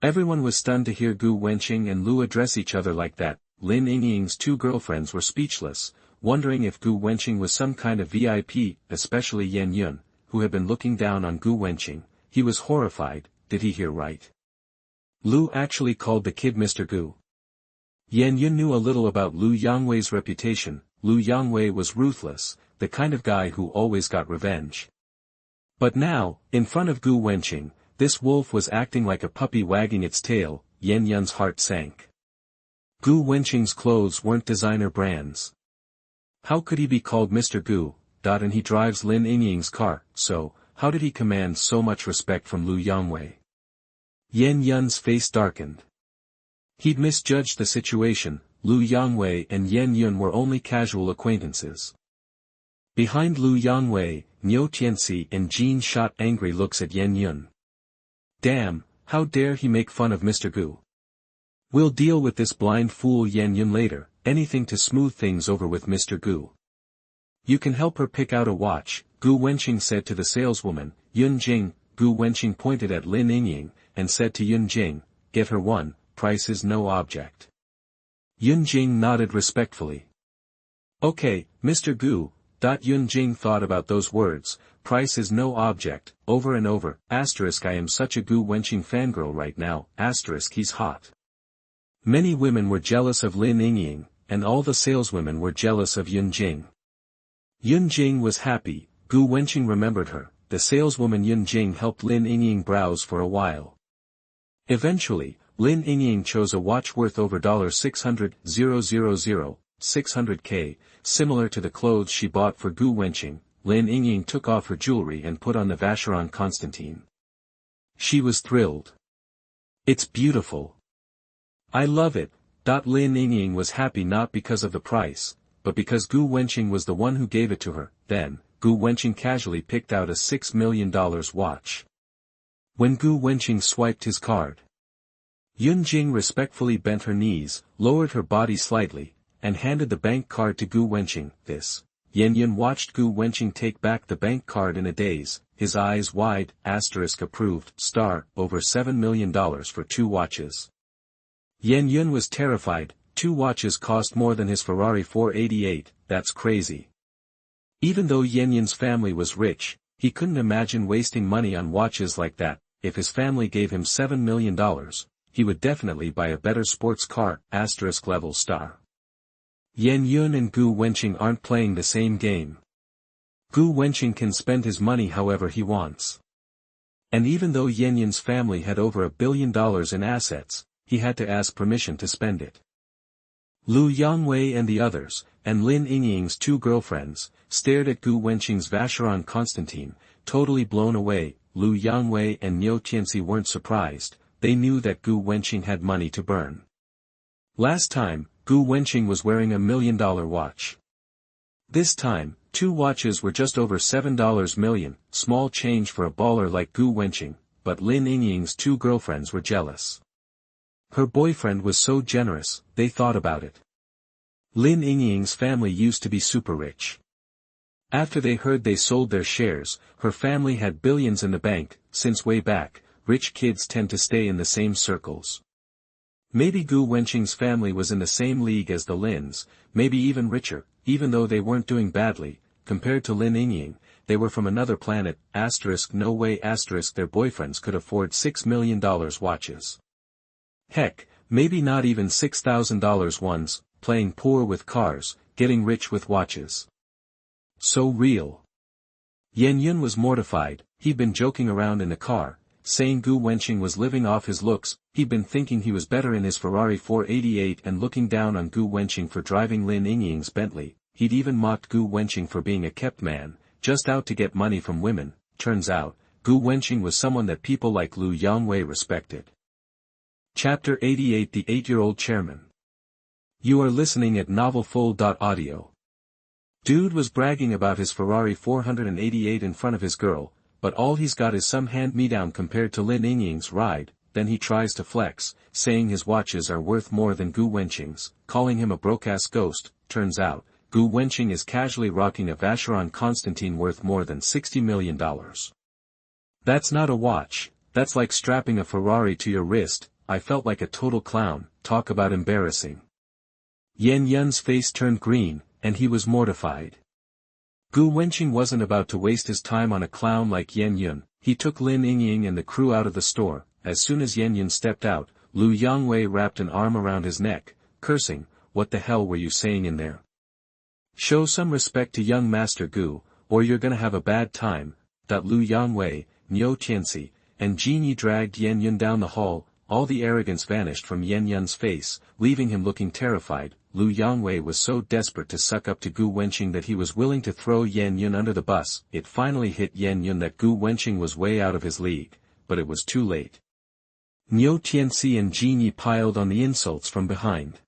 Everyone was stunned to hear Gu Wenqing and Lu address each other like that. Lin Yingying's two girlfriends were speechless, wondering if Gu Wenqing was some kind of VIP, especially Yun, who had been looking down on Gu Wenqing. He was horrified. Did he hear right? Lu actually called the kid Mr. Gu. Yun knew a little about Lu Yangwei's reputation. Lu Yangwei was ruthless, the kind of guy who always got revenge. But now, in front of Gu Wenqing, this wolf was acting like a puppy wagging its tail. Yun's heart sank. Gu Wenqing's clothes weren't designer brands. How could he be called Mr. Gu? And he drives Lin Yingying's car, so, how did he command so much respect from Lu Yangwei? Yun's face darkened. He'd misjudged the situation. Lu Yangwei and Yun were only casual acquaintances. Behind Lu Yangwei, Niu Tianxi and Jin shot angry looks at Yun. Damn, how dare he make fun of Mr. Gu? We'll deal with this blind fool Yun later, anything to smooth things over with Mr. Gu. You can help her pick out a watch, Gu Wenqing said to the saleswoman. Yingying. Gu Wenqing pointed at Lin Yingying, and said to Yingying, get her one, price is no object. Yingying nodded respectfully. Okay, Mr. Gu. Yingying thought about those words, price is no object, over and over. I am such a Gu Wenqing fangirl right now. He's hot. Many women were jealous of Lin Yingying, and all the saleswomen were jealous of Yingying. Yingying was happy. Gu Wenqing remembered her. The saleswoman Yingying helped Lin Yingying browse for a while. Eventually, Lin Yingying chose a watch worth over $600,000, similar to the clothes she bought for Gu Wenqing. Lin Yingying took off her jewelry and put on the Vacheron Constantine. She was thrilled. It's beautiful. I love it. Lin Yingying was happy not because of the price, but because Gu Wenqing was the one who gave it to her. Then, Gu Wenqing casually picked out a $6 million watch. When Gu Wenqing swiped his card, Yingying respectfully bent her knees, lowered her body slightly, and handed the bank card to Gu Wenqing. This. Yingying watched Gu Wenqing take back the bank card in a daze, his eyes wide. Approved, over $7 million for 2 watches. Yingying was terrified. 2 watches cost more than his Ferrari 488, that's crazy. Even though Yingying's family was rich, he couldn't imagine wasting money on watches like that. If his family gave him $7 million, he would definitely buy a better sports car. Level star. Yingying and Gu Wenqing aren't playing the same game. Gu Wenqing can spend his money however he wants. And even though Yingying's family had over $1 billion in assets, he had to ask permission to spend it. Shuangwen and the others, and Lin Yingying's 2 girlfriends, stared at Gu Wenqing's Vacheron Constantine, totally blown away. Shuangwen and Tianxi weren't surprised, they knew that Gu Wenqing had money to burn. Last time, Gu Wenqing was wearing $1 million watch. This time, 2 watches were just over $7 million, small change for a baller like Gu Wenqing, but Lin Yingying's 2 girlfriends were jealous. Her boyfriend was so generous, they thought about it. Lin Yingying's family used to be super rich. After they heard they sold their shares, her family had billions in the bank. Since way back, rich kids tend to stay in the same circles. Maybe Gu Wenqing's family was in the same league as the Lins, maybe even richer, even though they weren't doing badly. Compared to Lin Yingying, they were from another planet. No way. Their boyfriends could afford $6 million watches. Heck, maybe not even $6,000 ones, playing poor with cars, getting rich with watches. So real. Yingying was mortified. He'd been joking around in the car, saying Gu Wenqing was living off his looks. He'd been thinking he was better in his Ferrari 488 and looking down on Gu Wenqing for driving Lin Yingying's Bentley. He'd even mocked Gu Wenqing for being a kept man, just out to get money from women. Turns out, Gu Wenqing was someone that people like Shuangwen respected. Chapter 88. The 8-year-old chairman. You are listening at novelfull.audio. Dude was bragging about his Ferrari 488 in front of his girl, but all he's got is some hand-me-down compared to Lin Yingying's ride. Then he tries to flex, saying his watches are worth more than Gu Wenqing's, calling him a broke-ass ghost. Turns out, Gu Wenqing is casually rocking a Vacheron Constantine worth more than $60 million. That's not a watch, that's like strapping a Ferrari to your wrist. I felt like a total clown. Talk about embarrassing. Yingying's face turned green, and he was mortified. Gu Wenqing wasn't about to waste his time on a clown like Yingying. He took Lin Yingying and the crew out of the store. As soon as Yingying stepped out, Shuangwen wrapped an arm around his neck, cursing, "What the hell were you saying in there? Show some respect to young Master Gu, or you're gonna have a bad time." Shuangwen, Tianxi, and Jinyi dragged Yingying down the hall. All the arrogance vanished from Yingying's face, leaving him looking terrified. Shuangwen was so desperate to suck up to Gu Wenqing that he was willing to throw Yingying under the bus. It finally hit Yingying that Gu Wenqing was way out of his league, but it was too late. Tianxi and Jinyi piled on the insults from behind.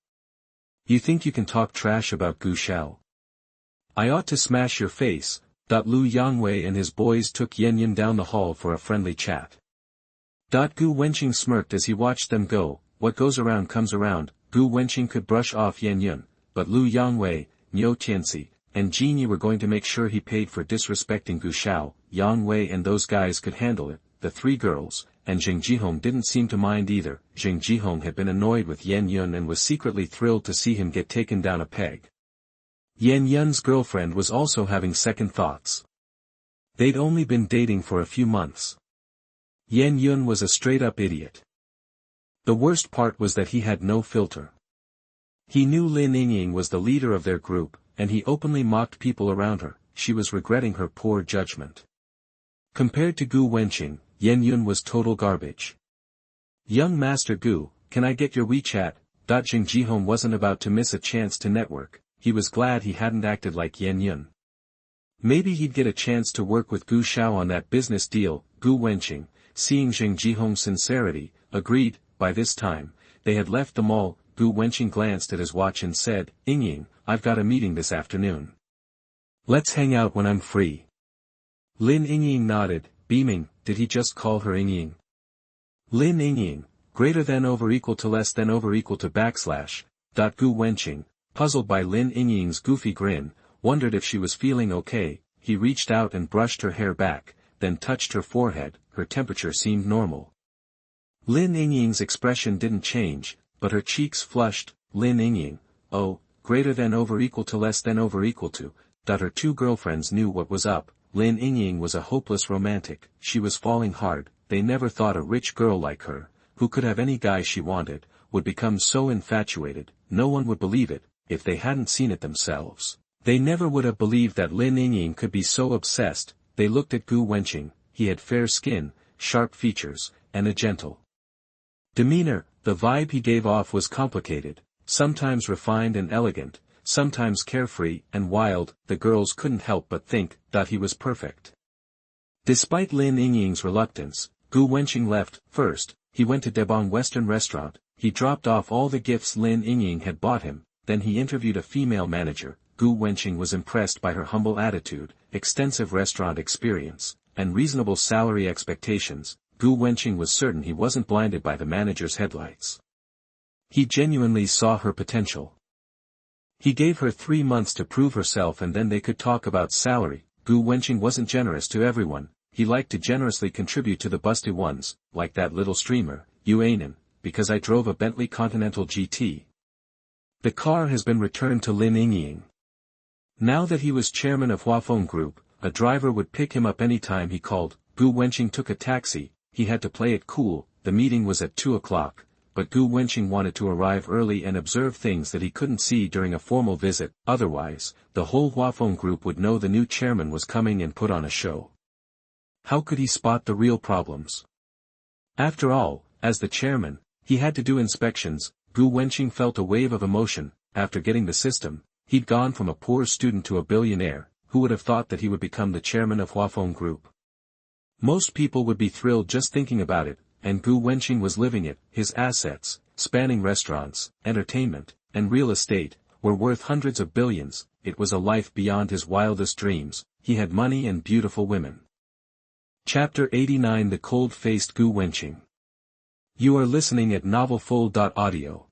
You think you can talk trash about Gu Shao? I ought to smash your face. Shuangwen and his boys took Yingying down the hall for a friendly chat. Gu Wenqing smirked as he watched them go. What goes around comes around. Gu Wenqing could brush off Yingying, but Shuangwen, Tianxi, and Jinyi were going to make sure he paid for disrespecting Gu Shao. Yang and those guys could handle it. The 3 girls, and Zheng Jihong didn't seem to mind either. Zheng Jihong had been annoyed with Yingying and was secretly thrilled to see him get taken down a peg. Yingying's girlfriend was also having second thoughts. They'd only been dating for a few months. Yingying was a straight-up idiot. The worst part was that he had no filter. He knew Lin Yingying was the leader of their group, and he openly mocked people around her. she was regretting her poor judgment. Compared to Gu Wenqing, Yingying was total garbage. Young Master Gu, can I get your WeChat? Jing Jihong wasn't about to miss a chance to network, he was glad he hadn't acted like Yingying. Maybe he'd get a chance to work with Gu Xiao on that business deal. Gu Wenqing, seeing Jing Jihong's sincerity, agreed. By this time, they had left the mall. Gu Wenqing glanced at his watch and said, Yingying, I've got a meeting this afternoon. Let's hang out when I'm free. Lin Yingying nodded, beaming. Did he just call her Yingying? Lin Yingying, greater than over equal to less than over equal to backslash. Gu Wenqing, puzzled by Lin Yingying's goofy grin, wondered if she was feeling okay. He reached out and brushed her hair back, then touched her forehead. Her temperature seemed normal. Lin Yingying's expression didn't change, but her cheeks flushed. Lin Yingying, oh, greater than over equal to less than over equal to. Her two girlfriends knew what was up. Lin Yingying was a hopeless romantic, she was falling hard. They never thought a rich girl like her, who could have any guy she wanted, would become so infatuated. No one would believe it, if they hadn't seen it themselves. They never would have believed that Lin Yingying could be so obsessed. They looked at Gu Wenqing. He had fair skin, sharp features, and a gentle demeanor. The vibe he gave off was complicated, sometimes refined and elegant, sometimes carefree and wild. The girls couldn't help but think that he was perfect. Despite Lin Yingying's reluctance, Gu Wenqing left. First, he went to Debong Western Restaurant. He dropped off all the gifts Lin Yingying had bought him. Then he interviewed a female manager. Gu Wenqing was impressed by her humble attitude, extensive restaurant experience, and reasonable salary expectations. Gu Wenqing was certain he wasn't blinded by the manager's headlights. He genuinely saw her potential. He gave her 3 months to prove herself and then they could talk about salary. Gu Wenqing wasn't generous to everyone. He liked to generously contribute to the busty ones, like that little streamer, Yuan, because I drove a Bentley Continental GT. The car has been returned to Lin Yingying. Now that he was chairman of Huafeng Group, a driver would pick him up anytime he called. Gu Wenqing took a taxi. He had to play it cool. The meeting was at 2 o'clock, but Gu Wenqing wanted to arrive early and observe things that he couldn't see during a formal visit. Otherwise, the whole Huafeng Group would know the new chairman was coming and put on a show. How could he spot the real problems? After all, as the chairman, he had to do inspections. Gu Wenqing felt a wave of emotion. After getting the system, he'd gone from a poor student to a billionaire. Who would have thought that he would become the chairman of Huafeng Group? Most people would be thrilled just thinking about it, and Gu Wenqing was living it. His assets, spanning restaurants, entertainment, and real estate, were worth hundreds of billions. It was a life beyond his wildest dreams. He had money and beautiful women. Chapter 89. The Cold-Faced Gu Wenqing. You are listening at novelfull.audio.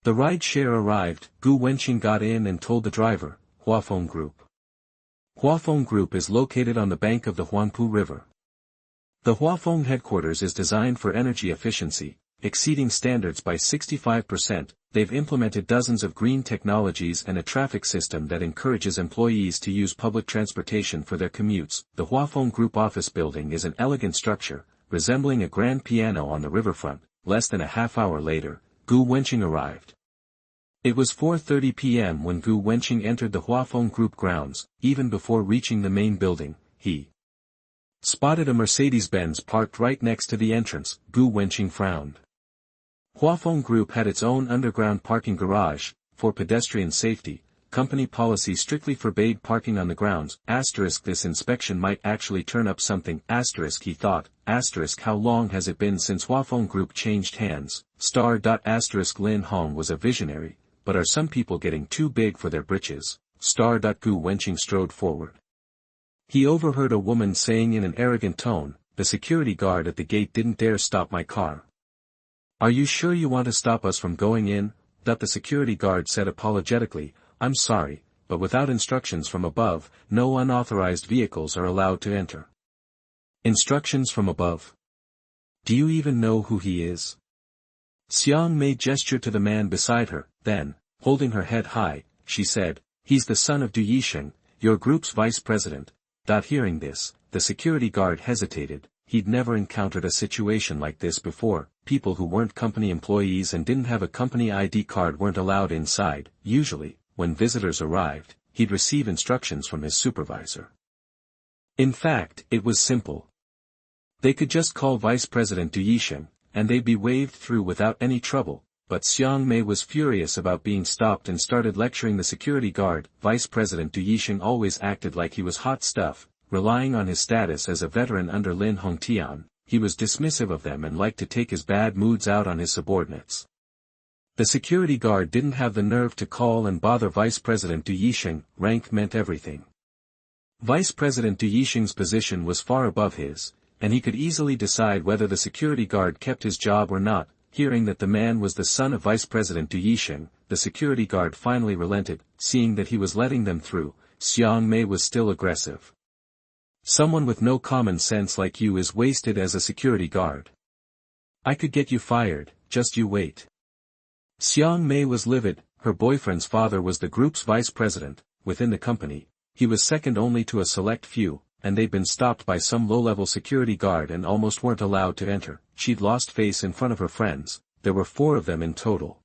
The ride-share arrived. Gu Wenqing got in and told the driver, Huafeng Group. Huafeng Group is located on the bank of the Huangpu River. The Huafeng headquarters is designed for energy efficiency, exceeding standards by 65%. They've implemented dozens of green technologies and a traffic system that encourages employees to use public transportation for their commutes. The Huafeng Group office building is an elegant structure, resembling a grand piano on the riverfront. Less than a half hour later, Gu Wenqing arrived. It was 4:30 p.m. when Gu Wenqing entered the Huafeng Group grounds. Even before reaching the main building, he spotted a Mercedes-Benz parked right next to the entrance. Gu Wenqing frowned. Huafeng Group had its own underground parking garage. For pedestrian safety, company policy strictly forbade parking on the grounds. This inspection might actually turn up something. He thought. How long has it been since Huafeng Group changed hands? Lin Hong was a visionary, but are some people getting too big for their britches? Gu Wenqing strode forward. He overheard a woman saying in an arrogant tone, the security guard at the gate didn't dare stop my car. Are you sure you want to stop us from going in? The security guard said apologetically, I'm sorry, but without instructions from above, no unauthorized vehicles are allowed to enter. Instructions from above? Do you even know who he is? Xiang Mei gestured to the man beside her, then, holding her head high, she said, he's the son of Du Yisheng, your group's vice president. Hearing this, the security guard hesitated. He'd never encountered a situation like this before. People who weren't company employees and didn't have a company ID card weren't allowed inside. Usually, when visitors arrived, he'd receive instructions from his supervisor. In fact, it was simple. They could just call Vice President Du Yisheng, and they'd be waved through without any trouble, but Xiangmei was furious about being stopped and started lecturing the security guard. Vice President Du Yisheng always acted like he was hot stuff, relying on his status as a veteran under Lin Hongtian. He was dismissive of them and liked to take his bad moods out on his subordinates. The security guard didn't have the nerve to call and bother Vice President Du Yisheng. Rank meant everything. Vice President Du Yisheng's position was far above his, and he could easily decide whether the security guard kept his job or not. Hearing that the man was the son of Vice President Du Yisheng, the security guard finally relented. Seeing that he was letting them through, Xiangmei was still aggressive. Someone with no common sense like you is wasted as a security guard. I could get you fired, just you wait. Xiangmei was livid. Her boyfriend's father was the group's vice president. Within the company, he was second only to a select few, and they'd been stopped by some low-level security guard and almost weren't allowed to enter. She'd lost face in front of her friends. There were 4 of them in total.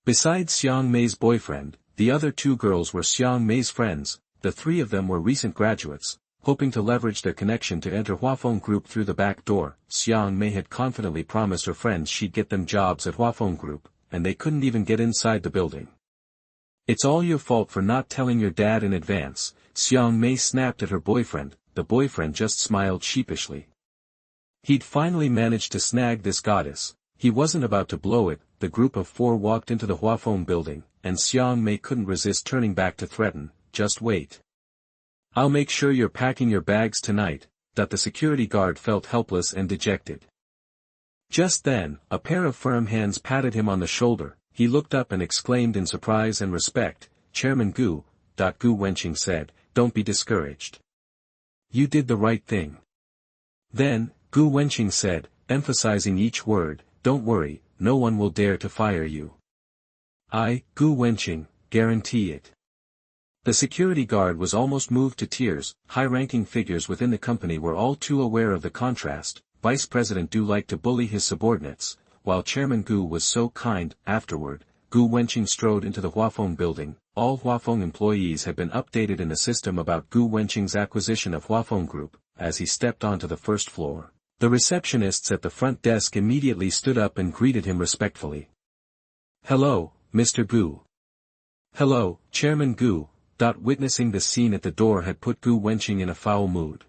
Besides Xiangmei's boyfriend, the other 2 girls were Xiangmei's friends. The 3 of them were recent graduates, hoping to leverage their connection to enter Huafeng Group through the back door. Xiangmei had confidently promised her friends she'd get them jobs at Huafeng Group, and they couldn't even get inside the building. It's all your fault for not telling your dad in advance, Xiangmei snapped at her boyfriend. The boyfriend just smiled sheepishly. He'd finally managed to snag this goddess. He wasn't about to blow it. The group of 4 walked into the Huafeng building, and Xiangmei couldn't resist turning back to threaten, just wait. I'll make sure you're packing your bags tonight. The security guard felt helpless and dejected. Just then, a pair of firm hands patted him on the shoulder. He looked up and exclaimed in surprise and respect, Chairman Gu. Gu Wenqing said, don't be discouraged. You did the right thing. Then, Gu Wenqing said, emphasizing each word, don't worry, no one will dare to fire you. I, Gu Wenqing, guarantee it. The security guard was almost moved to tears. High-ranking figures within the company were all too aware of the contrast. Vice President Du liked to bully his subordinates, while Chairman Gu was so kind. Afterward, Gu Wenqing strode into the Huafeng building. All Huafeng employees had been updated in the system about Gu Wenqing's acquisition of Huafeng Group. As he stepped onto the first floor, the receptionists at the front desk immediately stood up and greeted him respectfully. Hello, Mr. Gu. Hello, Chairman Gu. Witnessing the scene at the door had put Gu Wenqing in a foul mood.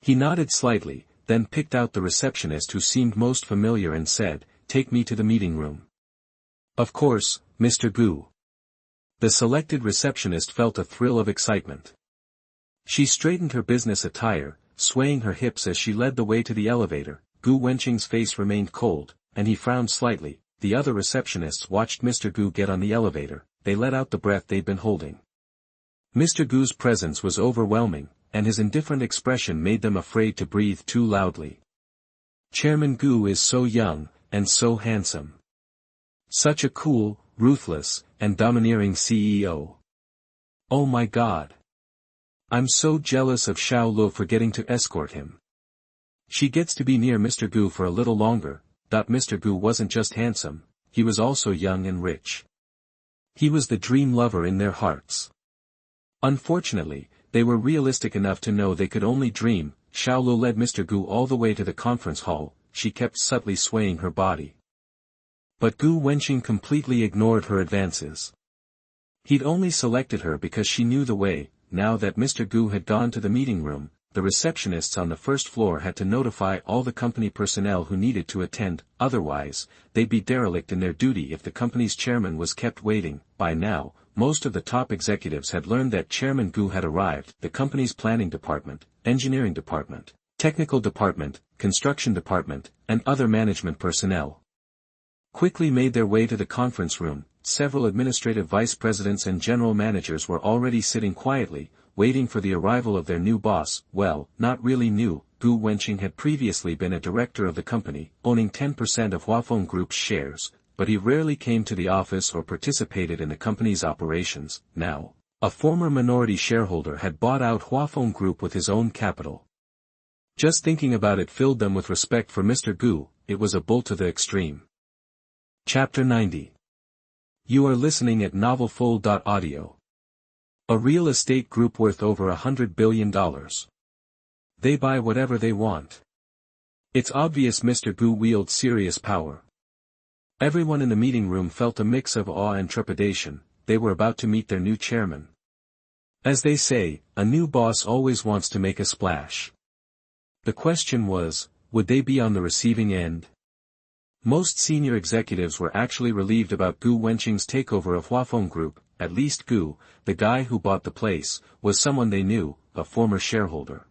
He nodded slightly, then picked out the receptionist who seemed most familiar and said, take me to the meeting room. Of course, Mr. Gu. The selected receptionist felt a thrill of excitement. She straightened her business attire, swaying her hips as she led the way to the elevator. Gu Wenqing's face remained cold, and he frowned slightly. The other receptionists watched Mr. Gu get on the elevator. They let out the breath they'd been holding. Mr. Gu's presence was overwhelming, and his indifferent expression made them afraid to breathe too loudly. Chairman Gu is so young, and so handsome. Such a cool, ruthless, and domineering CEO. Oh my God. I'm so jealous of Xiao Lu for getting to escort him. She gets to be near Mr. Gu for a little longer. Mr. Gu wasn't just handsome, he was also young and rich. He was the dream lover in their hearts. Unfortunately, they were realistic enough to know they could only dream. Xiao Lu led Mr. Gu all the way to the conference hall. She kept subtly swaying her body. But Gu Wenqing completely ignored her advances. He'd only selected her because she knew the way. Now that Mr. Gu had gone to the meeting room, the receptionists on the first floor had to notify all the company personnel who needed to attend. Otherwise, they'd be derelict in their duty if the company's chairman was kept waiting. By now, most of the top executives had learned that Chairman Gu had arrived. The company's planning department, engineering department, technical department, construction department, and other management personnel quickly made their way to the conference room. Several administrative vice presidents and general managers were already sitting quietly, waiting for the arrival of their new boss. Well, not really new. Gu Wenqing had previously been a director of the company, owning 10% of Huafeng Group's shares, but he rarely came to the office or participated in the company's operations. Now, a former minority shareholder had bought out Huafeng Group with his own capital. Just thinking about it filled them with respect for Mr. Gu. It was a bull to the extreme. Chapter 90. You are listening at novelfull.audio. A real estate group worth over $100 billion. They buy whatever they want. It's obvious Mr. Gu wields serious power. Everyone in the meeting room felt a mix of awe and trepidation. They were about to meet their new chairman. As they say, a new boss always wants to make a splash. The question was, would they be on the receiving end? Most senior executives were actually relieved about Gu Wenqing's takeover of Huafeng Group. At least Gu, the guy who bought the place, was someone they knew, a former shareholder.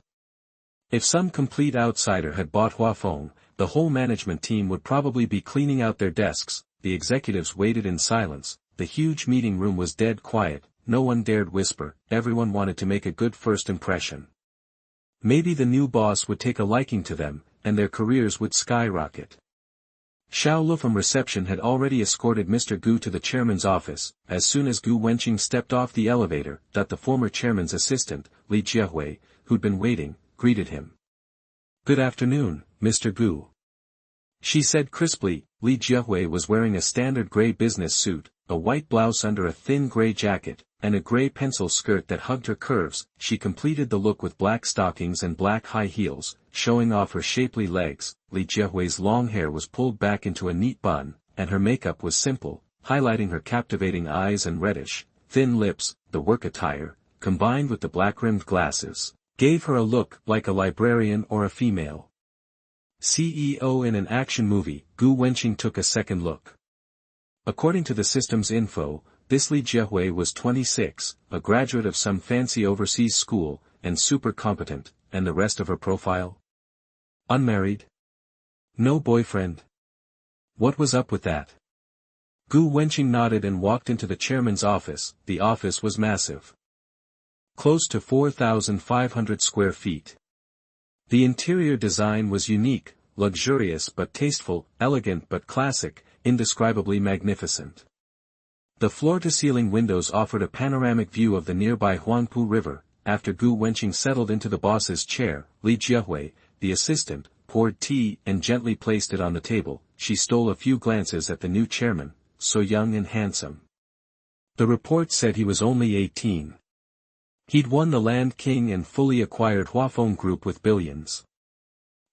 If some complete outsider had bought Huafeng, the whole management team would probably be cleaning out their desks. The executives waited in silence. The huge meeting room was dead quiet, no one dared whisper, everyone wanted to make a good first impression. Maybe the new boss would take a liking to them, and their careers would skyrocket. Xiao Lu from reception had already escorted Mr. Gu to the chairman's office. As soon as Gu Wenqing stepped off the elevator, the former chairman's assistant, Li Jiahui, who'd been waiting, greeted him. "Good afternoon, Mr. Gu." She said crisply. Li Jiahui was wearing a standard gray business suit, a white blouse under a thin gray jacket, and a gray pencil skirt that hugged her curves. She completed the look with black stockings and black high heels, showing off her shapely legs. Li Jiahui's long hair was pulled back into a neat bun, and her makeup was simple, highlighting her captivating eyes and reddish, thin lips. The work attire, combined with the black-rimmed glasses, gave her a look like a librarian or a female CEO in an action movie. Gu Wenqing took a second look. According to the system's info, this Li Jiahui was 26, a graduate of some fancy overseas school, and super competent. And the rest of her profile? Unmarried? No boyfriend? What was up with that? Gu Wenqing nodded and walked into the chairman's office. The office was massive. Close to 4,500 square feet. The interior design was unique, luxurious but tasteful, elegant but classic, indescribably magnificent. The floor-to-ceiling windows offered a panoramic view of the nearby Huangpu River. After Gu Wenqing settled into the boss's chair, Li Jiahui, the assistant, poured tea and gently placed it on the table. She stole a few glances at the new chairman, so young and handsome. The report said he was only 18. He'd won the Land King and fully acquired Huafeng Group with billions.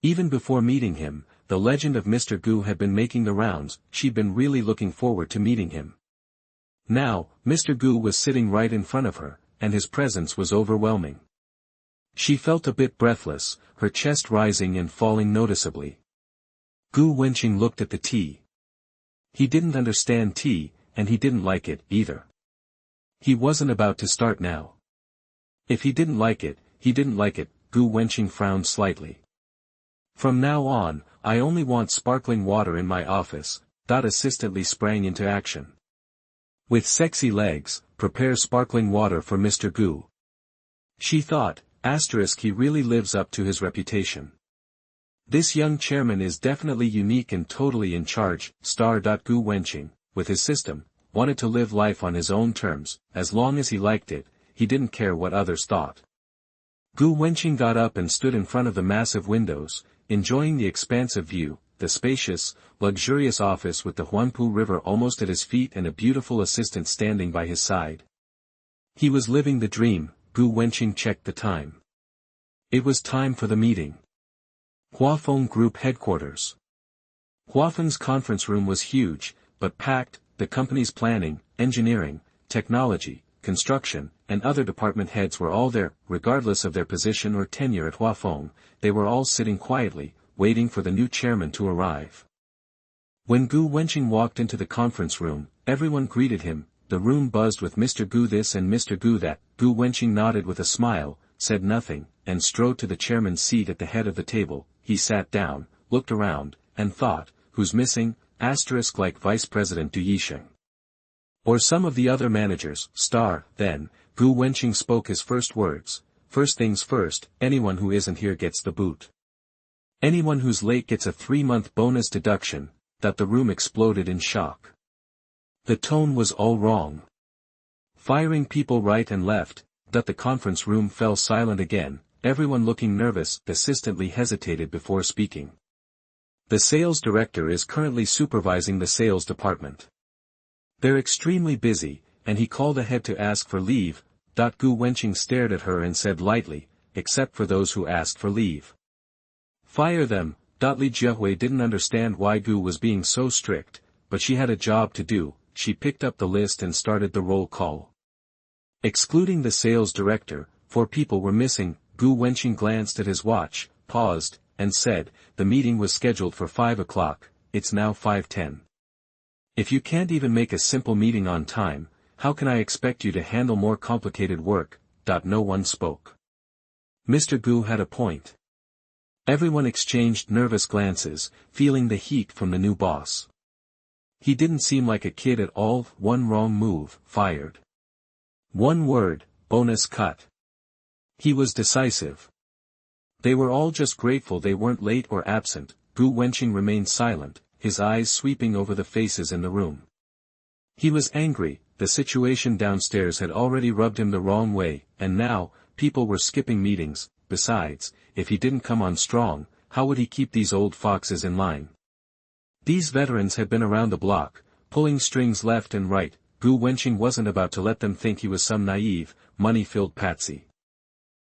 Even before meeting him, the legend of Mr. Gu had been making the rounds. She'd been really looking forward to meeting him. Now, Mr. Gu was sitting right in front of her, and his presence was overwhelming. She felt a bit breathless, her chest rising and falling noticeably. Gu Wenqing looked at the tea. He didn't understand tea, and he didn't like it, either. He wasn't about to start now. If he didn't like it, he didn't like it. Gu Wenqing frowned slightly. From now on, I only want sparkling water in my office. Assistant Li sprang into action. With sexy legs, prepare sparkling water for Mr. Gu. She thought, he really lives up to his reputation. This young chairman is definitely unique and totally in charge. Gu Wenqing, with his system, wanted to live life on his own terms. As long as he liked it, he didn't care what others thought. Gu Wenqing got up and stood in front of the massive windows, enjoying the expansive view, the spacious, luxurious office with the Huangpu River almost at his feet and a beautiful assistant standing by his side. He was living the dream. Gu Wenqing checked the time. It was time for the meeting. Huafeng Group headquarters. Huafeng's conference room was huge, but packed. The company's planning, engineering, technology, construction, and other department heads were all there. Regardless of their position or tenure at Huafeng, they were all sitting quietly, waiting for the new chairman to arrive. When Gu Wenqing walked into the conference room, everyone greeted him. The room buzzed with Mr. Gu this and Mr. Gu that. Gu Wenqing nodded with a smile, said nothing, and strode to the chairman's seat at the head of the table. He sat down, looked around, and thought, who's missing? Like Vice President Du Yisheng. Or some of the other managers. Then, Gu Wenqing spoke his first words. First things first, anyone who isn't here gets the boot. Anyone who's late gets a 3-month bonus deduction. The room exploded in shock. The tone was all wrong. Firing people right and left. The conference room fell silent again, everyone looking nervous. Assistant Li hesitated before speaking. The sales director is currently supervising the sales department. They're extremely busy, and he called ahead to ask for leave. Gu Wenqing stared at her and said lightly, except for those who asked for leave. Fire them. Li Jiahui didn't understand why Gu was being so strict, but she had a job to do. She picked up the list and started the roll call. Excluding the sales director, 4 people were missing. Gu Wenqing glanced at his watch, paused, and said, the meeting was scheduled for 5 o'clock, it's now 5:10. If you can't even make a simple meeting on time, how can I expect you to handle more complicated work? No one spoke. Mr. Gu had a point. Everyone exchanged nervous glances, feeling the heat from the new boss. He didn't seem like a kid at all. One wrong move, fired. One word, bonus cut. He was decisive. They were all just grateful they weren't late or absent. Gu Wenqing remained silent, his eyes sweeping over the faces in the room. He was angry. The situation downstairs had already rubbed him the wrong way, and now, people were skipping meetings. Besides, if he didn't come on strong, how would he keep these old foxes in line? These veterans had been around the block, pulling strings left and right. Gu Wenqing wasn't about to let them think he was some naive, money-filled patsy.